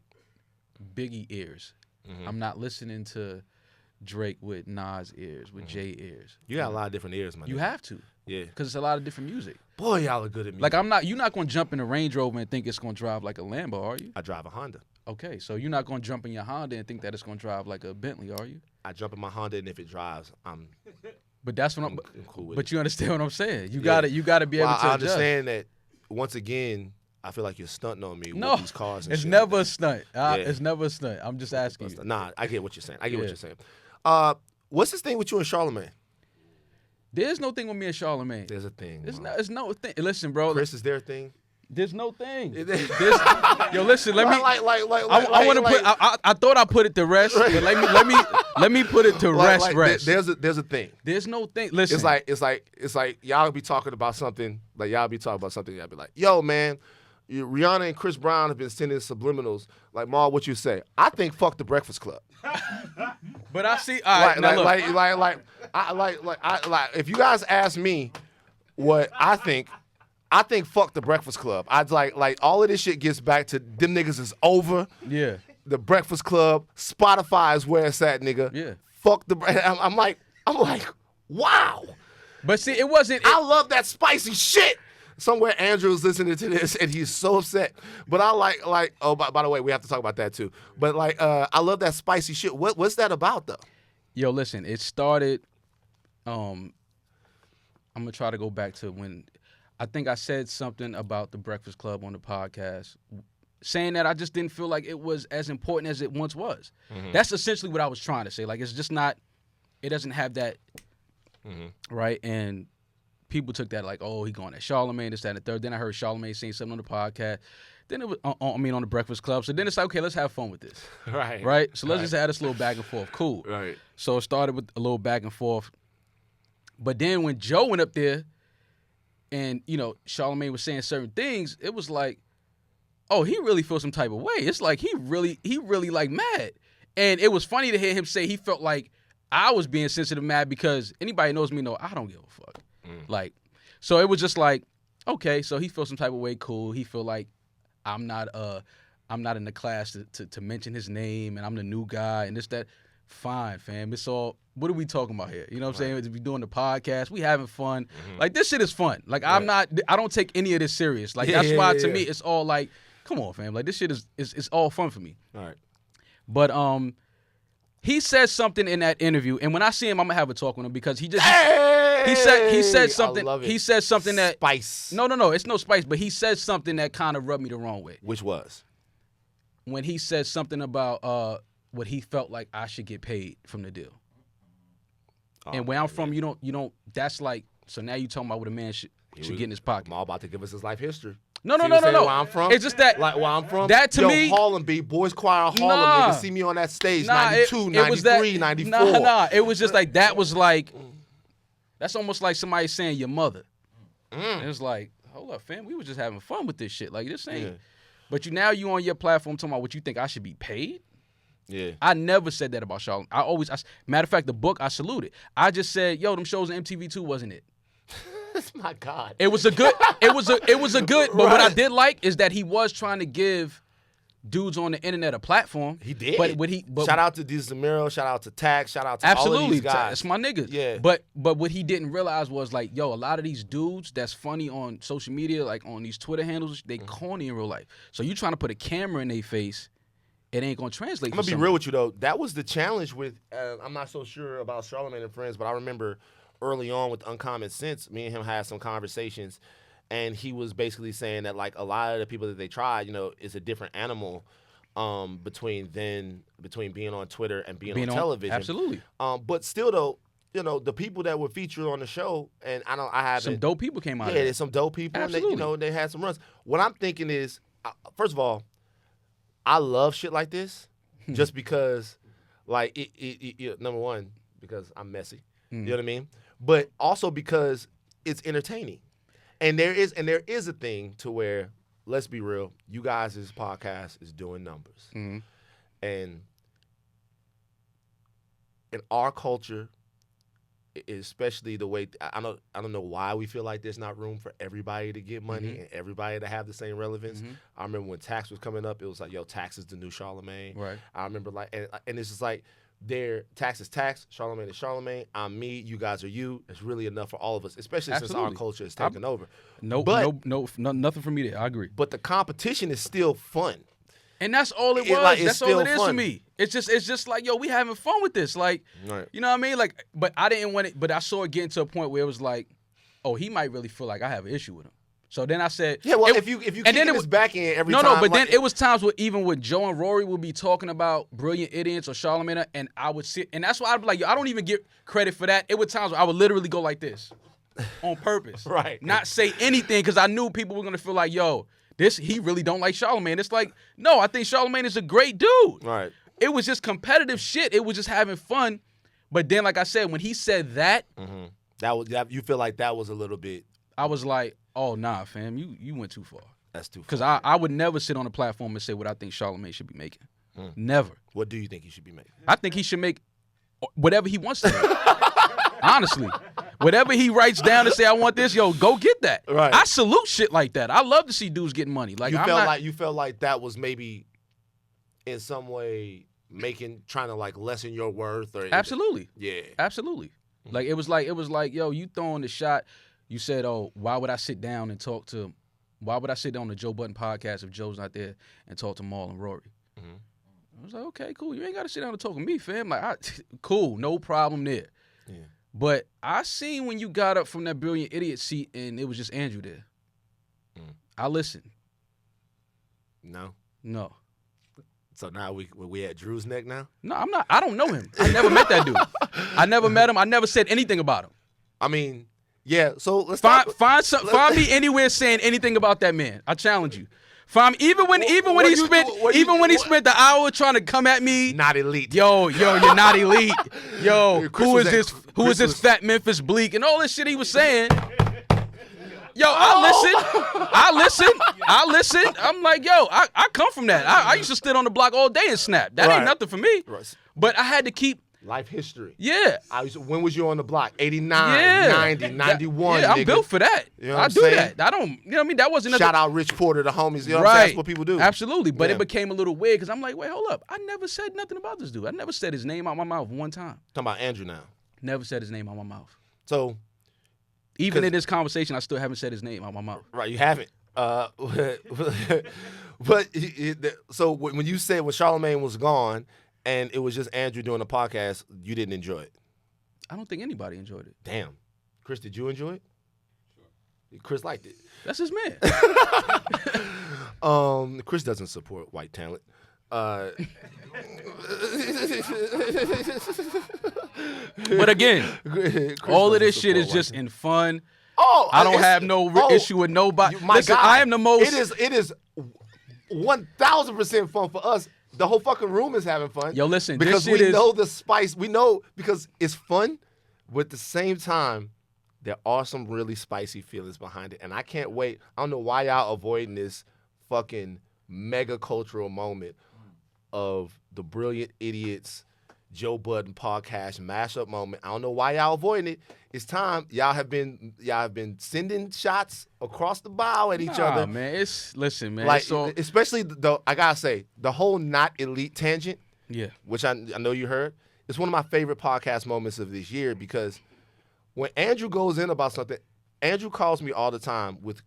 Biggie ears. I'm not listening to Drake with Nas ears, with Jay ears.
You got a lot of different ears, man.
You have to.
Yeah.
Because it's a lot of different music.
Boy, y'all are good at music.
Like, you're not going to jump in a Range Rover and think it's going to drive like a Lambo, are you?
I drive a Honda.
Okay, so you're not gonna jump in your Honda and think that it's gonna drive like a Bentley, are you?
I jump in my Honda, and if it drives, I'm
But that's what I'm
cool with
But
it.
you understand what I'm saying? You
Yeah.
gotta be able to
I
adjust.
understand that. Once again, I feel like you're stunting on me
No,
with these cars and
it's
shit.
never a stunt.
Yeah.
It's never a stunt. I'm just asking you.
Nah, I get what you're saying. I get what
Yeah.
you're saying. What's this thing with you and Charlamagne?
There's no thing with me and Charlamagne.
There's a thing.
It's no thing. Listen, bro.
Chris, is there a thing?
There's no thing.
Is
Yo, listen. Let me.
I
want to put. I thought I put it to rest, but let me put it to rest. Rest.
There's a thing.
There's no thing. Listen.
It's like y'all be talking about something. Like y'all be talking about something. Y'all be like, yo, man, Rihanna and Chris Brown have been sending subliminals. Like, Ma, what you say? I think fuck the Breakfast Club.
But I see. All right, now look.
If you guys ask me what I think fuck the Breakfast Club. I'd like all of this shit gets back to them niggas is over.
Yeah.
The Breakfast Club, Spotify is where it's at, nigga.
Yeah.
Fuck the. I'm like, wow.
But see, it wasn't.
I love that spicy shit. Somewhere Andrew was listening to this and he's so upset. But I like. Oh, by the way, we have to talk about that too. But I love that spicy shit. What's that about though?
Yo, listen. It started. I'm gonna try to go back to when. I think I said something about the Breakfast Club on the podcast, saying that I just didn't feel like it was as important as it once was.
Mm-hmm.
That's essentially what I was trying to say. Like, it's just not, it doesn't have that, right? And people took that like, oh, he going at Charlamagne, this, that, and the third. Then I heard Charlamagne saying something on the podcast. Then it was, on the Breakfast Club. So then it's like, okay, let's have fun with this. Right? So let's just add this little back and forth. Cool.
Right.
So it started with a little back and forth. But then when Joe went up there, and, Charlamagne was saying certain things, it was like, oh, he really feels some type of way. It's like he really like mad. And it was funny to hear him say he felt like I was being sensitive mad because anybody knows me know I don't give a fuck. Like, so it was just like, okay, so he feels some type of way, cool. He feel like I'm not in the class to mention his name and I'm the new guy and this, that. Fine, fam. It's all, what are we talking about here? You know what I'm saying? We doing the podcast. We having fun. Like, this shit is fun. Like, I don't take any of this serious. Like, that's why to me, it's all like, come on, fam. Like, this shit is all fun for me.
All right.
But he said something in that interview, and when I see him, I'm gonna have a talk with him because he said something.
I love it.
He said something that
spice.
No, it's no spice, but he said something that kind of rubbed me the wrong way.
Which was?
When he said something about what he felt like I should get paid from the deal. And where I'm from, you don't. That's like, so now you talking about what a man should get in his pocket.
I'm all about to give us his life history.
No.
Where I'm from?
It's just that.
Like where I'm from?
That to me.
Harlem beat Boys Choir Harlem.
Nah.
Nigga, see me on that stage.
Nah,
92,
it was
93,
that,
94.
Nah. It was just like, that was like, that's almost like somebody saying your mother. It was like, hold up, fam. We was just having fun with this shit. Like, this ain't.
Yeah.
But now you on your platform talking about what you think I should be paid?
Yeah.
I never said that about Charlamagne. Matter of fact, the book I saluted. I just said, yo, them shows on MTV2 wasn't it.
My God.
It was a good. It was a good. But what I did like is that he was trying to give dudes on the internet a platform.
He did.
But
shout out to D. Zamiro. Shout out to Tax. Shout out to
absolutely,
all of these guys.
That's my niggas.
Yeah.
But what he didn't realize was like, yo, a lot of these dudes that's funny on social media, like on these Twitter handles, they corny in real life. So you trying to put a camera in their face. It ain't gonna translate.
I'm gonna be real with you though. That was the challenge with. I'm not so sure about Charlamagne and Friends, but I remember early on with Uncommon Sense, me and him had some conversations, and he was basically saying that like a lot of the people that they tried, is a different animal between being on Twitter and being on television.
Absolutely.
But still though, the people that were featured on the show, and I have
some dope people came out.
Yeah, there's some dope people.
Absolutely.
And they had some runs. What I'm thinking is, first of all, I love shit like this, just because, like, it number one, because I'm messy. You know what I mean? But also because it's entertaining, and there is a thing to where, let's be real, you guys' podcast is doing numbers, and in our culture, especially the way I don't know why we feel like there's not room for everybody to get money and everybody to have the same relevance. I remember when Tax was coming up, it was like, yo, Tax is the new Charlamagne. Right. I remember like, and it's just like, Tax is Tax, Charlamagne is Charlamagne, I'm me, you guys are you. It's really enough for all of us, especially since our culture is taking over.
Nothing for me there. I agree.
But the competition is still fun.
And that's all it was.
Like,
that's all it is
fun.
for me. It's just like, yo, we having fun with this. Like,
Right.
you know what I mean? Like, but I didn't want it. But I saw it getting to a point where it was like, oh, he might really feel like I have an issue with him. So then I said,
Yeah, well, if you keep his back in every time.
No, but then it was times where even with Joe and Rory would be talking about Brilliant Idiots or Charlamagne, and I would sit, and that's why I'd be like, yo, I don't even get credit for that. It was times where I would literally go like this on purpose.
Right.
Not say anything because I knew people were going to feel like, yo, he really don't like Charlamagne. It's like, no, I think Charlamagne is a great dude.
Right.
It was just competitive shit. It was just having fun. But then, like I said, when he said that,
you feel like that was a little bit.
I was like, oh, nah, fam, you went too far.
That's too far.
Because I would never sit on a platform and say what I think Charlamagne should be making. Never.
What do you think he should be making?
I think he should make whatever he wants to make. Honestly. Whatever he writes down and say, I want this, yo, go get that.
Right.
I salute shit like that. I love to see dudes getting money. Like,
you felt like that was maybe in some way trying to like lessen your worth or anything?
Absolutely.
Yeah.
Absolutely. Like it was like, yo, you throwing the shot. You said, oh, why would I sit down and talk to the Joe Budden podcast if Joe's not there and talk to Maul and Rory? I was like, okay, cool. You ain't got to sit down and talk to me, fam. Like, cool, no problem there.
Yeah.
But I seen when you got up from that Brilliant Idiot seat and it was just Andrew there. I listened.
No. So now we at Drew's neck now?
No, I'm not. I don't know him. I never met that dude. I never met him. I never said anything about him.
I mean, yeah. So let's
find me anywhere saying anything about that man. I challenge you. Find me, even when he spent the hour trying to come at me.
Not elite.
Yo, you're not elite. Yo, who is this fat Memphis Bleak and all this shit he was saying. Yo, I listen. I'm like, yo, I come from that. I used to sit on the block all day and snap. That ain't nothing for me.
Right.
But I had to keep.
Life history.
Yeah.
When was you on the block? 89, 90, 91.
Yeah, I'm
nigga.
built for that.
You know what
I
I'm
do
saying?
that. I don't, you know what I mean? That wasn't
Shout out Rich Porter, the homies. You know what I'm saying?
right.
That's what people do.
Absolutely. But
Yeah.
it became a little weird because I'm like, wait, hold up. I never said nothing about this dude. I never said his name out my mouth one time.
Talking about Andrew now.
Never said his name out my mouth.
So.
Even in this conversation, I still haven't said his name out my mouth.
Right, you haven't. So when you said when Charlamagne was gone and it was just Andrew doing the podcast, you didn't enjoy it?
I don't think anybody enjoyed it.
Damn. Chris, did you enjoy it? Sure. Chris liked it.
That's his man.
Chris doesn't support white talent.
But again, all of this shit is just in fun.
Oh,
I don't have no issue with nobody. Listen,
God,
I am the most.
It is 1,000% fun for us. The whole fucking room is having fun.
Yo, listen,
because
this shit
we know the spice. We know because it's fun, but at the same time, there are some really spicy feelings behind it, and I can't wait. I don't know why y'all avoiding this fucking mega cultural moment of the Brilliant Idiots Joe Budden podcast mashup moment. I don't know why y'all avoiding it. It's time. Y'all have been sending shots across the bow at each other.
Man, listen, man.
Like especially I gotta say the whole not elite tangent.
Yeah.
Which I know you heard. It's one of my favorite podcast moments of this year because when Andrew goes in about something, Andrew calls me all the time with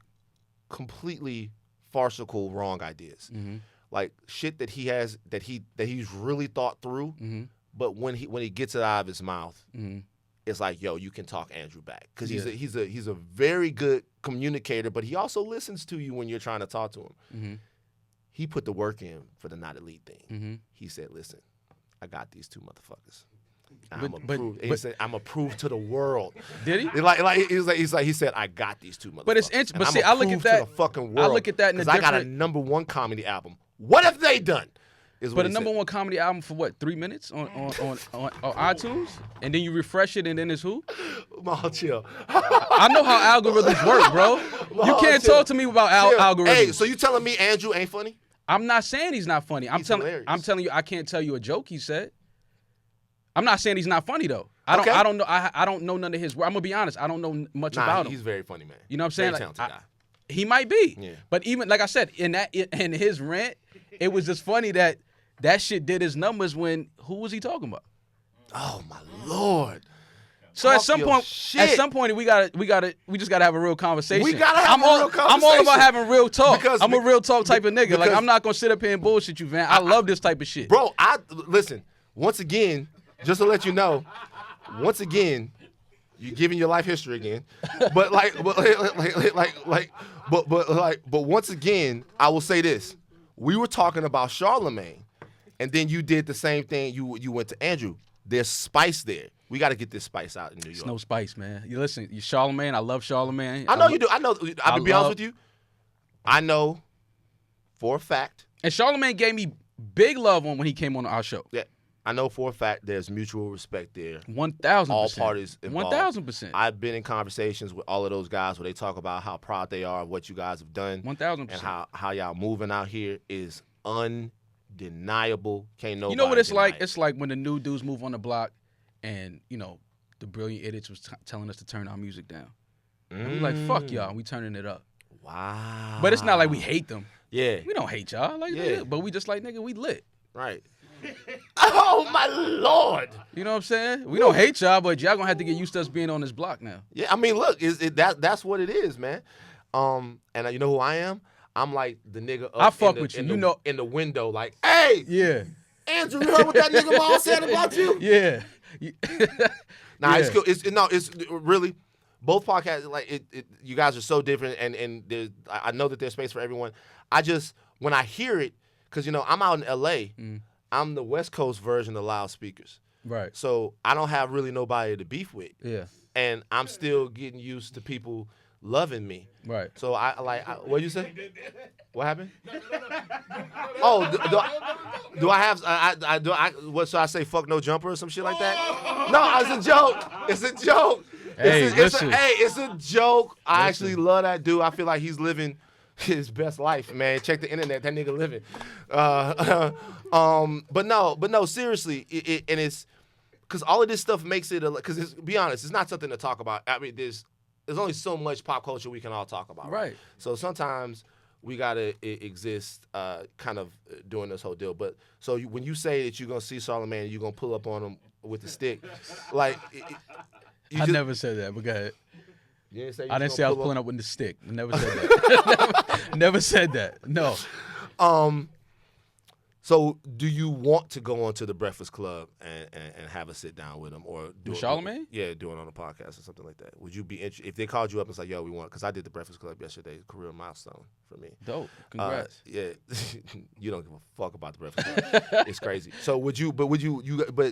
completely farcical wrong ideas.
Mm-hmm.
Like shit that he has that he's really thought through.
Mm-hmm.
But when he gets it out of his mouth,
mm-hmm.
it's like, yo, you can talk Andrew back because he's a very good communicator, but he also listens to you when you're trying to talk to him.
Mm-hmm.
He put the work in for the not elite thing.
Mm-hmm.
He said, "Listen, I got these two motherfuckers. He said, I'm approved to the world."
Did he?
He said, "I got these two motherfuckers."
But it's interesting. But
I'm
see, I look at
approved
that.
to the fucking world.
I look at that in a
because I got a
different.
#1 comedy album. What have they done?
But a #1 comedy album for what? 3 minutes on iTunes, and then you refresh it, and then it's who?
Mal, chill.
I know how algorithms work, bro. You can't talk to me about algorithms.
Hey, so you telling me Andrew ain't funny?
I'm not saying he's not funny. I'm telling you, I can't tell you a joke he said. I'm not saying he's not funny though. I don't know. I don't know none of his work. I'm gonna be honest. I don't know much about him.
He's very funny, man.
You know what I'm saying?
Very talented guy.
He might be.
Yeah.
But even like I said, in his rant, it was just funny that shit did his numbers when who was he talking about?
Oh my Lord.
So at
Talk
some
your
point,
shit.
we just gotta have a real conversation.
We gotta have a real conversation.
I'm all about having real talk.
Because
I'm a real talk type of nigga. Like
because-
I'm not gonna sit up here and bullshit you, Van. I love this type of shit.
Bro, listen. Once again, just to let you know, once again, you're giving your life history again. But but once again, I will say this: we were talking about Charlemagne, and then you did the same thing. You went to Andrew. There's spice there. We got to get this spice out in New York.
It's no spice, man. You listen, you Charlemagne. I love Charlemagne.
I know you do. I know. I'll be honest with you. I know for a fact.
And Charlemagne gave me big love when he came on our show.
Yeah, I know for a fact there's mutual respect there.
1,000%.
All parties involved.
1,000%.
I've been in conversations with all of those guys where they talk about how proud they are of what you guys have done.
1,000%.
And how y'all moving out here is undeniable. Can't nobody
You know what it's
deny
like?
it.
It's like when the new dudes move on the block and, the brilliant idiots was telling us to turn our music down. And we like, fuck y'all. We turning it up.
Wow.
But it's not like we hate them.
Yeah.
We don't hate y'all. Like,
Yeah.
But we just like, nigga, we lit.
Right. Oh, my Lord.
You know what I'm saying? We don't hate y'all, but y'all gonna have to get used to us being on this block now.
Yeah, I mean, look, that's what it is, man. And you know who I am? I'm like the nigga up
I fuck
in
with you.
in the window, like, hey,
Yeah.
Andrew, you heard what that nigga mom said about you?
Yeah.
Nah,
Yeah.
it's cool. It's really both podcasts. Like you guys are so different, and there's I know that there's space for everyone. When I hear it, because I'm out in L.A. I'm the West Coast version of loudspeakers,
Right.
so I don't have really nobody to beef with,
Yeah.
and I'm still getting used to people loving me.
Right.
So what you say? What happened? Oh, do I have? What should I say? Fuck no jumper or some shit like that? No, it's a joke. It's a joke.
Hey, listen.
It's a joke. I actually love that dude. I feel like he's living his best life, man. Check the internet. That nigga living. But no. Seriously, and it's because all of this stuff makes it. Because be honest, it's not something to talk about. I mean, there's only so much pop culture we can all talk about.
Right.
So sometimes we gotta exist, kind of doing this whole deal. But so when you say that you're gonna see Charlemagne and you're gonna pull up on him with the stick, like
I never said that, but go ahead.
You didn't say
I didn't say I was pulling up with the stick. I never said that. never said that. No.
So do you want to go onto the Breakfast Club and have a sit down with him, or do
With
it
Charlemagne?
Yeah, do it on a podcast or something like that. Would you be interested if they called you up and said, "Yo, we want"? Because I did the Breakfast Club yesterday, career milestone for me.
Dope. Congrats.
Yeah, you don't give a fuck about the Breakfast Club. It's crazy. So would you? But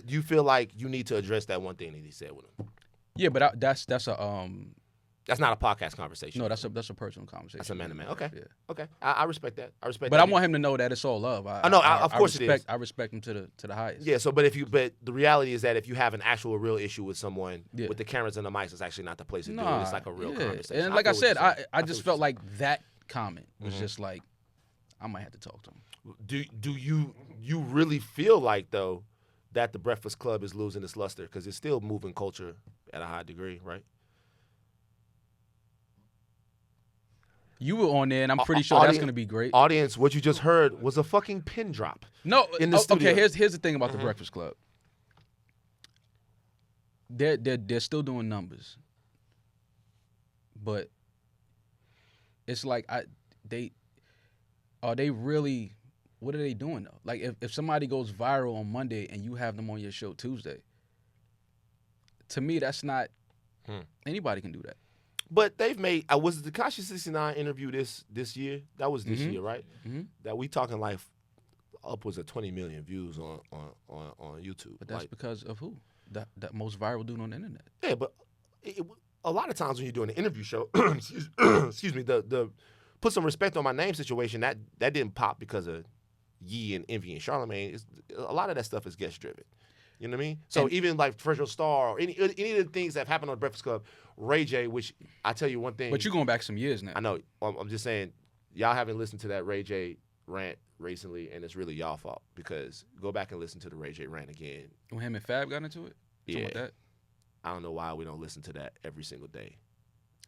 you feel like you need to address that one thing that he said with him?
Yeah, but that's
That's not a podcast conversation.
no, that's a personal conversation.
That's a man to man. Okay.
Yeah.
Okay. I respect that. I respect
But
that.
I want him to know that it's all love.
Of course it is.
I respect him to the highest.
Yeah, so but the reality is that if you have an actual real issue with someone
Yeah.
with the cameras and the mics, it's actually not the place to do it.
Nah,
It's like a real
yeah.
conversation.
And like I
feel what
said,
you're saying.
I
feel
just
what
felt
you're
like that comment was just like, I might have to talk to him.
saying. Do you really feel like though that the Breakfast Club is losing its luster because it's still moving culture at a high degree, right?
You were on there, and I'm pretty sure that's going to be great.
Audience, what you just heard was a fucking pin drop.
No,
in the studio.
okay. Here's the thing about the Breakfast Club. They're still doing numbers, but it's like are they really? What are they doing though? Like if somebody goes viral on Monday and you have them on your show Tuesday, to me that's not. Anybody can do that.
But they've made. Was the Tekashi 69 interview this year? That was this year, right?
Mm-hmm.
That we talking like upwards of 20 million views on YouTube.
But that's
like,
because of who? That most viral dude on the internet.
yeah, but a lot of times when you're doing an interview show, excuse me, the put some respect on my name situation. That didn't pop because of Yee and Envy and Charlemagne. A lot of that stuff is guest driven. You know what I mean? So even like Professional Star or any of the things that have happened on the Breakfast Club, Ray J, which I tell you one thing.
But you're going back some years now.
I know. I'm just saying, y'all haven't listened to that Ray J rant recently, and it's really y'all fault because go back and listen to the Ray J rant again.
When him and Fab got into it?
Yeah.
About that?
I don't know why we don't listen to that every single day.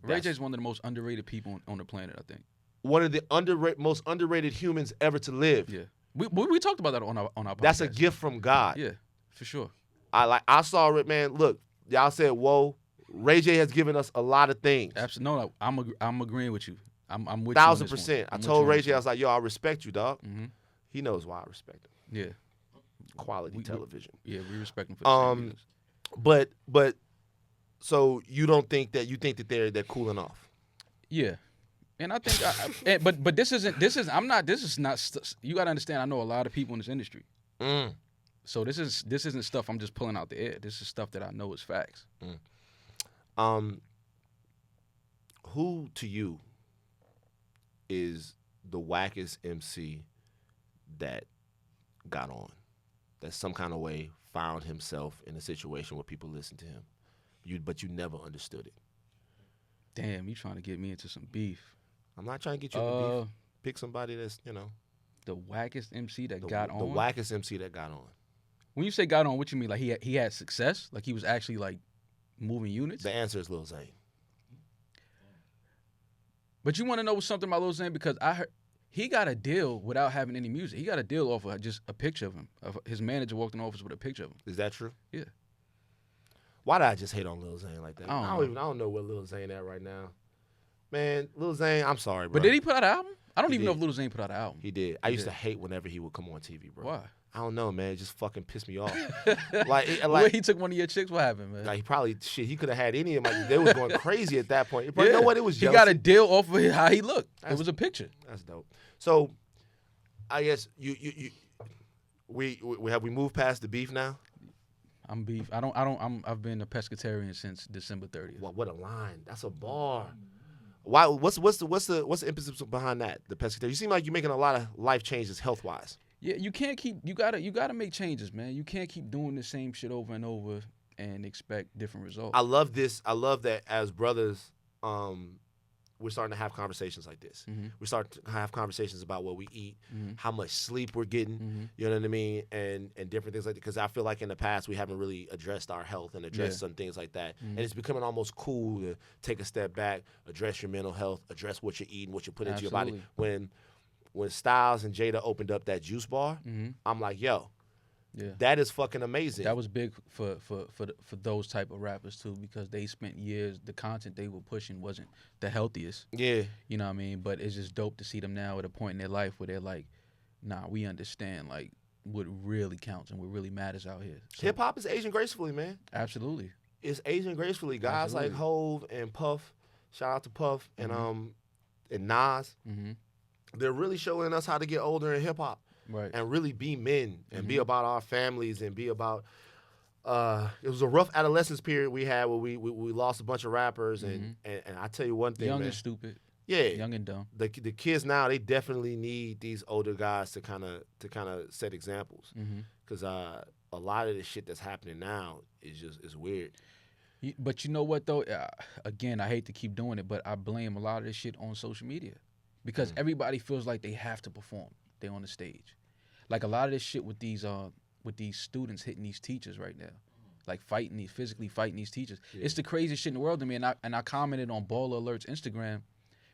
Ray J's one of the most underrated people on the planet, I think.
One of the most underrated humans ever to live.
Yeah. We talked about that on our podcast.
That's a gift from God.
Yeah, for sure.
I saw it, man. Look, Y'all said, whoa. Ray J has given us a lot of things.
Absolutely. No, I'm agreeing with you. I'm with you on this one.
1,000%. I told Ray J, I was like, yo, I respect you, dog.
Mm-hmm.
He knows why I respect him.
Yeah.
Quality television.
Yeah, we respect him for the same reasons.
But so you don't think that they're cooling off?
Yeah. And I think, but this is not. You got to understand. I know a lot of people in this industry, so this isn't stuff I'm just pulling out the air. This is stuff that I know is facts.
Who to you is the wackest MC that got on, that some kind of way found himself in a situation where people listen to him, but you never understood it?
Damn, you trying to get me into some beef?
I'm not trying to get you into beef. Pick somebody that's,
the wackest MC that got on.
The wackest MC that got on.
When you say got on, what you mean? Like he had success? Like he was actually like moving units?
The answer is Lil Zane.
But you want to know something about Lil Zane? Because I heard he got a deal without having any music. He got a deal off of just a picture of him. His manager walked in the office with a picture of him.
Is that true?
Yeah.
Why did I just hate on Lil Zane like that?
I
don't know where Lil Zane at right now. Man, Lil Zane, I'm sorry, bro.
But did he put out an album? I don't
He
even know
did.
if Lil Zane put out an album.
He did. I used to hate whenever he would come on TV, bro.
Why?
I don't know, man. It just fucking pissed me off.
When he took one of your chicks, what happened, man?
Like, he could have had any of my. They was going crazy at that point. But you know what? It was
he
jealousy.
got a deal off of how he looked. It was a picture.
That's dope. So, I guess we moved past the beef now.
I'm beef. I've been a pescatarian since December 30th.
What a line. That's a bar. Why? What's the impetus behind that? The pescatarian. You seem like you're making a lot of life changes health wise.
Yeah, you can't keep. You gotta make changes, man. You can't keep doing the same shit over and over and expect different results.
I love this. I love that as brothers, we're starting to have conversations like this.
Mm-hmm.
We start to have conversations about what we eat,
Mm-hmm.
how much sleep we're getting.
Mm-hmm.
You know what I mean, and different things like that. Because I feel like in the past we haven't really addressed our health and addressed some things like that.
Mm-hmm.
And it's becoming almost cool to take a step back, address your mental health, address what you're eating, what you put into your body. When Styles and Jada opened up that juice bar,
Mm-hmm.
I'm like, yo,
Yeah.
that is fucking amazing.
That was big for those type of rappers too, because they spent years. The content they were pushing wasn't the healthiest.
Yeah.
You know what I mean? But it's just dope to see them now at a point in their life where they're like, nah, we understand like what really counts and what really matters out here. So,
Hip hop is aging gracefully, man.
absolutely.
It's aging gracefully. Guys like Hove and Puff, shout out to Puff and Nas.
Mm-hmm.
They're really showing us how to get older in hip hop.
Right.
And really be men and be about our families and be about. It was a rough adolescence period we had where we lost a bunch of rappers and I tell you one thing,
Young
man.
and stupid.
Yeah,
Young and dumb.
the kids now, they definitely need these older guys to kind of set examples because a lot of the shit that's happening now is weird.
But you know what though? Again, I hate to keep doing it, but I blame a lot of this shit on social media because everybody feels like they have to perform. They're on the stage. Like a lot of this shit with these students hitting these teachers right now, like physically fighting these teachers. Yeah. It's the craziest shit in the world to me. And I commented on Baller Alert's Instagram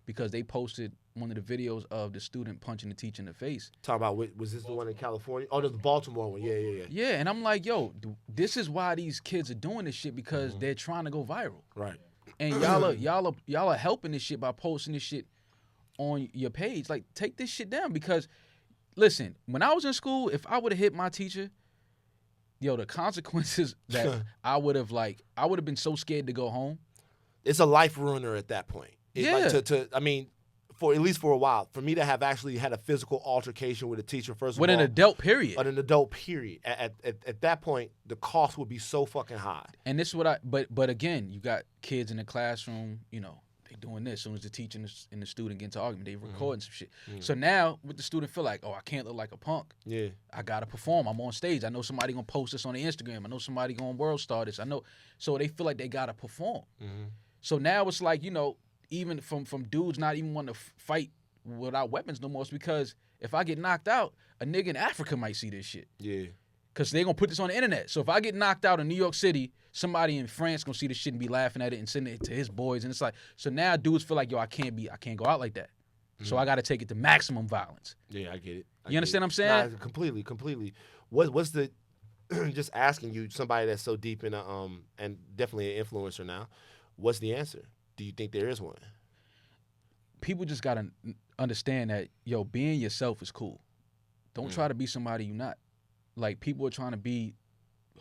because they posted one of the videos of the student punching the teacher in the face.
Talk about, was this the one in California? Oh, the Baltimore one. Yeah.
Yeah, and I'm like, yo, this is why these kids are doing this shit because they're trying to go viral.
Right.
And y'all are helping this shit by posting this shit on your page. Like, take this shit down because. Listen, when I was in school, if I would have hit my teacher, yo, the consequences that I would have been so scared to go home.
It's a life ruiner at that point.
Yeah.
For at least for a while, for me to have actually had a physical altercation with a teacher, first of all.
With an adult period.
At that point, the cost would be so fucking high.
And this is what but again, you got kids in the classroom, you know, they doing this. As soon as the teacher and the student get into argument, they recording some shit. So now, with the student feel like, oh, I can't look like a punk.
Yeah.
I gotta perform. I'm on stage. I know somebody gonna post this on the Instagram. I know somebody gonna world star this. I know. So they feel like they gotta perform. So now it's like, you know, even from dudes not even wanting to fight without weapons no more. It's because if I get knocked out, a nigga in Africa might see this shit.
Yeah.
Because they're going to put this on the internet. So if I get knocked out in New York City, somebody in France going to see this shit and be laughing at it and sending it to his boys. And it's like, so now dudes feel like, yo, I can't go out like that. So I got to take it to maximum violence.
Yeah, I get it.
You understand what I'm saying?
Nah, completely. What's the just asking you, somebody that's so deep in and definitely an influencer now, what's the answer? Do you think there is one?
People just gotta understand that, yo, being yourself is cool. Don't try to be somebody you're not. Like, people are trying to be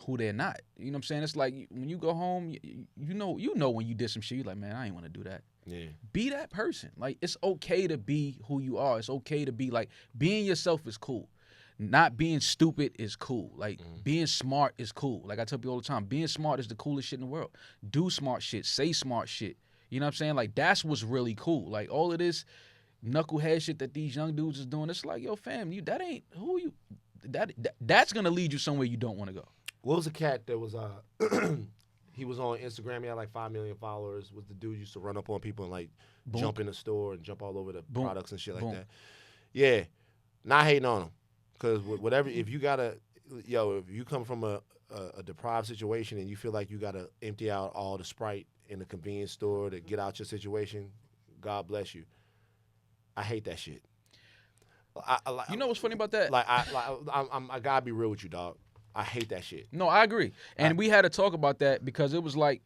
who they're not. You know what I'm saying? It's like when you go home, you know when you did some shit, you're like, man, I ain't want to do that.
Yeah.
Be that person. Like, it's okay to be who you are. It's okay to be, like, being yourself is cool. Not being stupid is cool. Like, being smart is cool. Like I tell people all the time, being smart is the coolest shit in the world. Do smart shit. Say smart shit. You know what I'm saying? Like, that's what's really cool. Like, all of this knucklehead shit that these young dudes is doing, it's like, yo, fam, that ain't who you. That's gonna lead you somewhere you don't want to go.
What was a cat that was he was on Instagram, he had like 5 million followers, was the dude who used to run up on people and like jump in the store and jump all over the products and shit like that. Yeah. Not hating on him. Cause whatever, if you come from a deprived situation and you feel like you gotta empty out all the Sprite in the convenience store to get out your situation, God bless you. I hate that shit.
You know what's funny about that?
I gotta be real with you, dog. I hate that shit.
No, I agree. And we had to talk about that because it was like,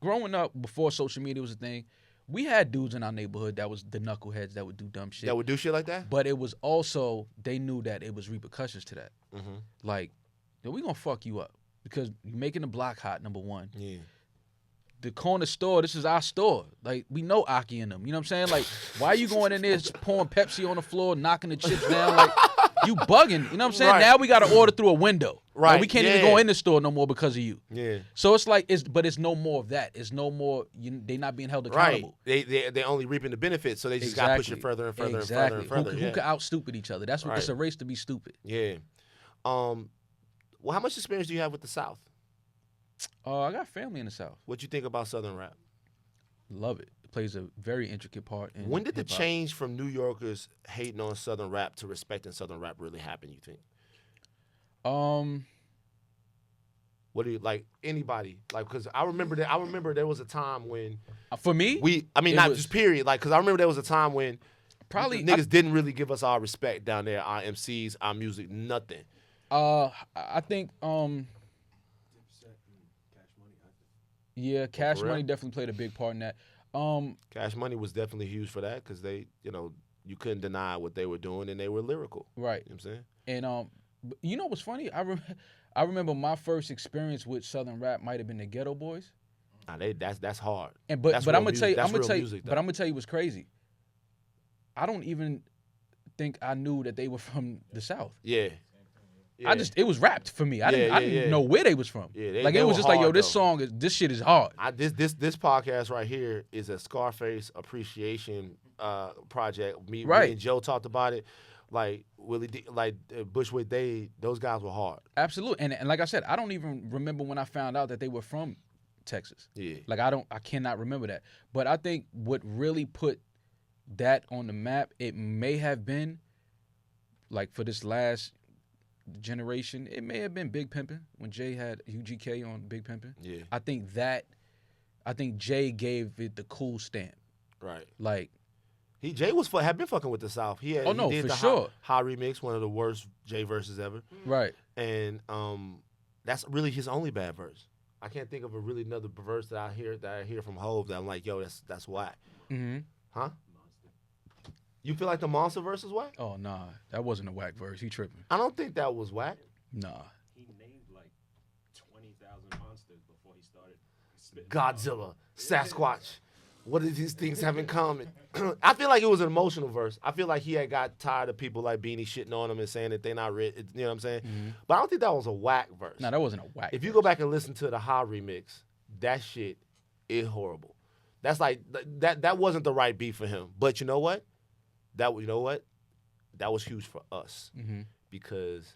growing up before social media was a thing, we had dudes in our neighborhood that was the knuckleheads that would do dumb shit.
That would do shit like that?
But it was also, they knew that it was repercussions to that.
Mm-hmm.
Like, yo, we gonna fuck you up because you're making the block hot, number one.
Yeah.
The corner store, this is our store. Like, we know Aki and them. You know what I'm saying? Like, why are you going in there pouring Pepsi on the floor, knocking the chips down? Like, you bugging. You know what I'm saying?
Right.
Now we got to order through a window.
Right.
Like, we can't even go in the store no more because of you.
Yeah.
So it's like, but it's no more of that. It's no more, they not being held accountable.
Right. They only reaping the benefits, so they just got to push it further and further and further and further.
Who can out-stupid each other? That's what it's a race to be stupid.
Yeah. Well, how much experience do you have with the South?
I got family in the South.
What you think about Southern rap?
Love it. It plays a very intricate part in
When did the
hip-hop.
change from New Yorkers hating on Southern rap to respecting Southern rap really happen, you think? What do you, like, anybody? Like, because I remember there was a time when
for me,
just period. Like, because I remember there was a time when
probably
niggas didn't really give us our respect down there, our MCs, our music, nothing.
I think yeah, Cash
for real?
Money definitely played a big part in that.
Cash Money was definitely huge for that because they, you couldn't deny what they were doing and they were lyrical.
Right.
You know what I'm saying?
And you know what's funny? I remember my first experience with Southern rap might have been the Ghetto Boys.
Nah, that's hard.
And but
That's
I'm
real
gonna tell you,
music,
but I'm gonna tell you what's crazy. I don't even think I knew that they were from the South.
Yeah.
It was rapped for me. I didn't know where they was from.
Yeah,
like,
they
it was
were
just like, yo,
hard,
this
though.
this shit is hard.
This podcast right here is a Scarface appreciation project. Me and Joe talked about it. Like Willie D, like Bushwick, those guys were hard.
Absolutely. And like I said, I don't even remember when I found out that they were from Texas.
Yeah.
Like, I cannot remember that. But I think what really put that on the map, it may have been, like, for this last generation, it may have been Big Pimpin' when Jay had UGK on Big Pimpin'.
Yeah.
I think Jay gave it the cool stamp.
Right.
Like,
Jay had been fucking with the South. He did
for
the
sure.
High Remix, one of the worst Jay verses ever.
Right.
And that's really his only bad verse. I can't think of another verse that I hear from Hov that I'm like, yo, that's whack.
Mm-hmm.
Huh? You feel like the Monster verse is whack?
Oh, nah. That wasn't a whack verse. He tripping.
I don't think that was whack.
Nah.
He named like 20,000 monsters before he started spitting.
Godzilla, Sasquatch. What do these things have in common? I feel like it was an emotional verse. I feel like he had got tired of people like Beanie shitting on him and saying that they're not rich. You know what I'm saying?
Mm-hmm.
But I don't think that was a whack verse.
Nah, that wasn't a whack
If you
verse.
go back and listen to the High Remix, that shit is horrible. That's like that wasn't the right beat for him. But you know what? That was huge for us because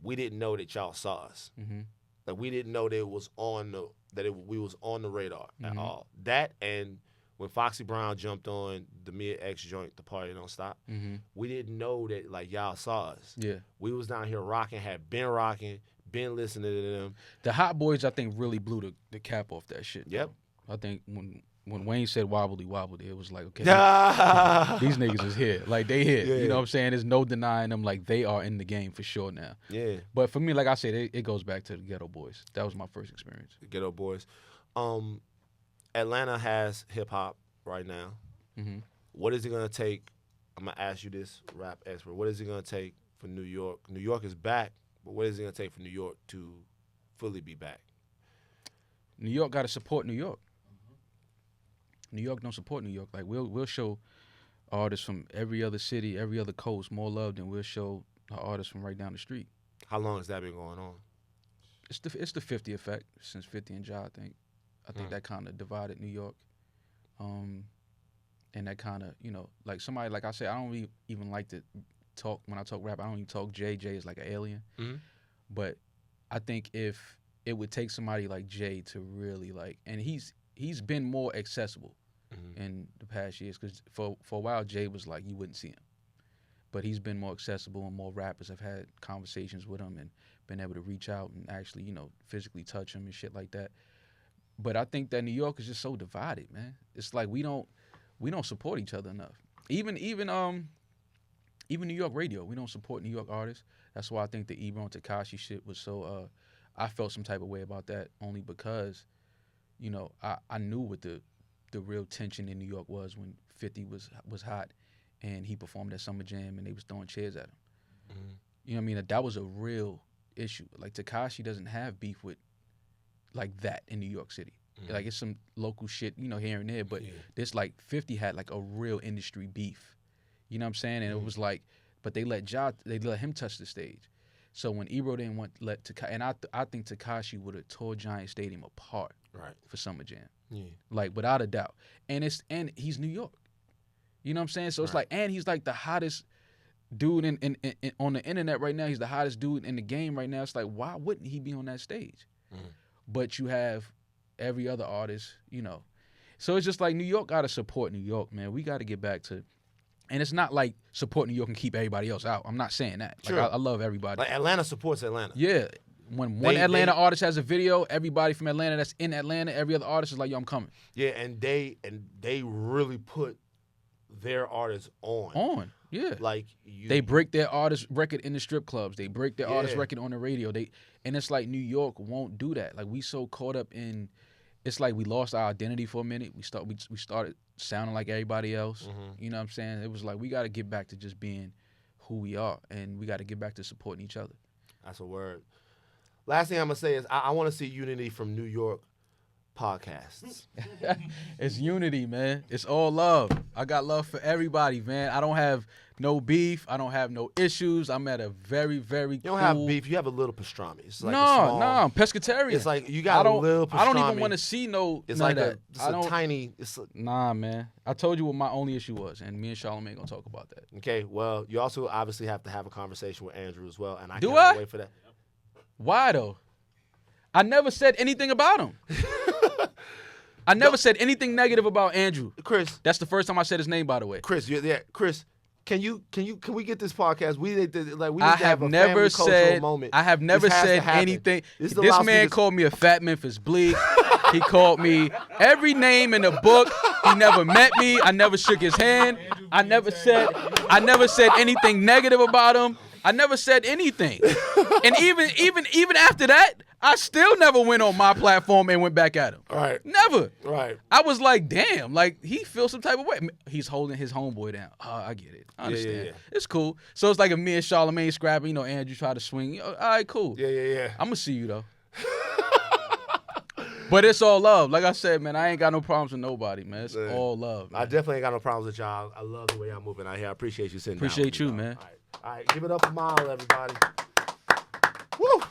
we didn't know that y'all saw us.
Mm-hmm.
Like, we didn't know that it was we was on the radar at all. That, and when Foxy Brown jumped on the Mid-X joint, The Party Don't Stop, we didn't know that, like, y'all saw us.
Yeah.
We was down here rocking, been listening to them.
The Hot Boys, I think, really blew the cap off that shit.
Yep.
I think when when Wayne said wobbly, it was like, okay,
Yeah.
these niggas is here. Like, they here.
Yeah.
You know what I'm saying? There's no denying them. Like, they are in the game for sure now.
Yeah.
But for me, like I said, it goes back to the Ghetto Boys. That was my first experience.
Ghetto Boys. Atlanta has hip hop right now.
Mm-hmm.
What is it gonna take? I'm gonna ask you this, rap expert. What is it gonna take for New York? New York is back, but what is it gonna take for New York to fully be back?
New York got to support New York. New York don't support New York. Like, we'll show artists from every other city, every other coast more love than we'll show artists from right down the street.
How long has that been going on?
It's the 50 effect since 50 and Ja. I think that kind of divided New York, and that kind of, you know, like somebody, like I said, I don't really even like to talk when I talk rap. I don't even talk Jay. Jay is like an alien, but I think if it would take somebody like Jay to really like, and he's been more accessible in the past years, because for a while Jay was like you wouldn't see him, but he's been more accessible and more rappers have had conversations with him and been able to reach out and actually, you know, physically touch him and shit like that. But I think that New York is just so divided, man. It's like we don't support each other enough. Even New York radio, we don't support New York artists. That's why I think the Ebro and Tekashi shit was so. I felt some type of way about that only because, you know, I knew what the real tension in New York was when 50 was hot, and he performed at Summer Jam and they was throwing chairs at him. You know what I mean? That was a real issue. Like, Tekashi doesn't have beef with like that in New York City. Like, it's some local shit, you know, here and there, but this, like, 50 had like a real industry beef. You know what I'm saying? And it was like, but they let him touch the stage. So when Ebro didn't let Tekashi, and I think Tekashi would have tore Giant Stadium apart for Summer Jam. Yeah. Like, without a doubt. And he's New York. You know what I'm saying? So it's like, and he's like the hottest dude in on the internet right now. He's the hottest dude in the game right now. It's like, why wouldn't he be on that stage? But you have every other artist, you know. So it's just like New York got to support New York, man. We got to get back to, and it's not like support New York and keep everybody else out. I'm not saying that. Like, I love everybody.
Like, Atlanta supports Atlanta.
Yeah. When one Atlanta artist has a video, everybody from Atlanta that's in Atlanta, every other artist is like, yo, I'm coming.
Yeah, and they really put their artists on.
Yeah.
Like,
they break their artist record in the strip clubs. They break their artist record on the radio. And it's like New York won't do that. Like, we so caught up in, it's like we lost our identity for a minute. We started sounding like everybody else. You know what I'm saying? It was like, we got to get back to just being who we are, and we got to get back to supporting each other.
That's a word. Last thing I'm going to say is I want to see unity from New York podcasts.
It's unity, man. It's all love. I got love for everybody, man. I don't have no beef. I don't have no issues. I'm at a very, very
You don't have beef. You have a little pastrami. It's like
I'm pescatarian.
It's like you got a little pastrami.
I don't even want to see no.
It's
like
like
that.
tiny.
Nah, man. I told you what my only issue was, and me and Charlamagne gonna talk about that.
Okay. Well, you also obviously have to have a conversation with Andrew as well, and I
can't
wait for that.
Why though? I never said anything about him. I never said anything negative about Andrew.
Chris.
That's the first time I said his name, by the way.
Chris, Chris, can we get this podcast? We need to
have never said
moment.
I have never said anything. This man called me a fat Memphis Bleak. He called me every name in the book. He never met me. I never shook his hand. I never said anything negative about him. I never said anything. And even after that, I still never went on my platform and went back at him.
Right.
Never.
Right.
I was like, damn, like, he feels some type of way. He's holding his homeboy down. Oh, I get it. I understand. Yeah. It's cool. So it's like if me and Charlamagne scrapping, you know, Andrew try to swing. All right, cool.
Yeah.
I'm going to see you, though. But it's all love. Like I said, man, I ain't got no problems with nobody, man. It's all love, man.
I definitely ain't got no problems with y'all. I love the way y'all moving out here. I appreciate you sitting down.
Appreciate you, man.
All right, give it up for Mile, everybody. Woo!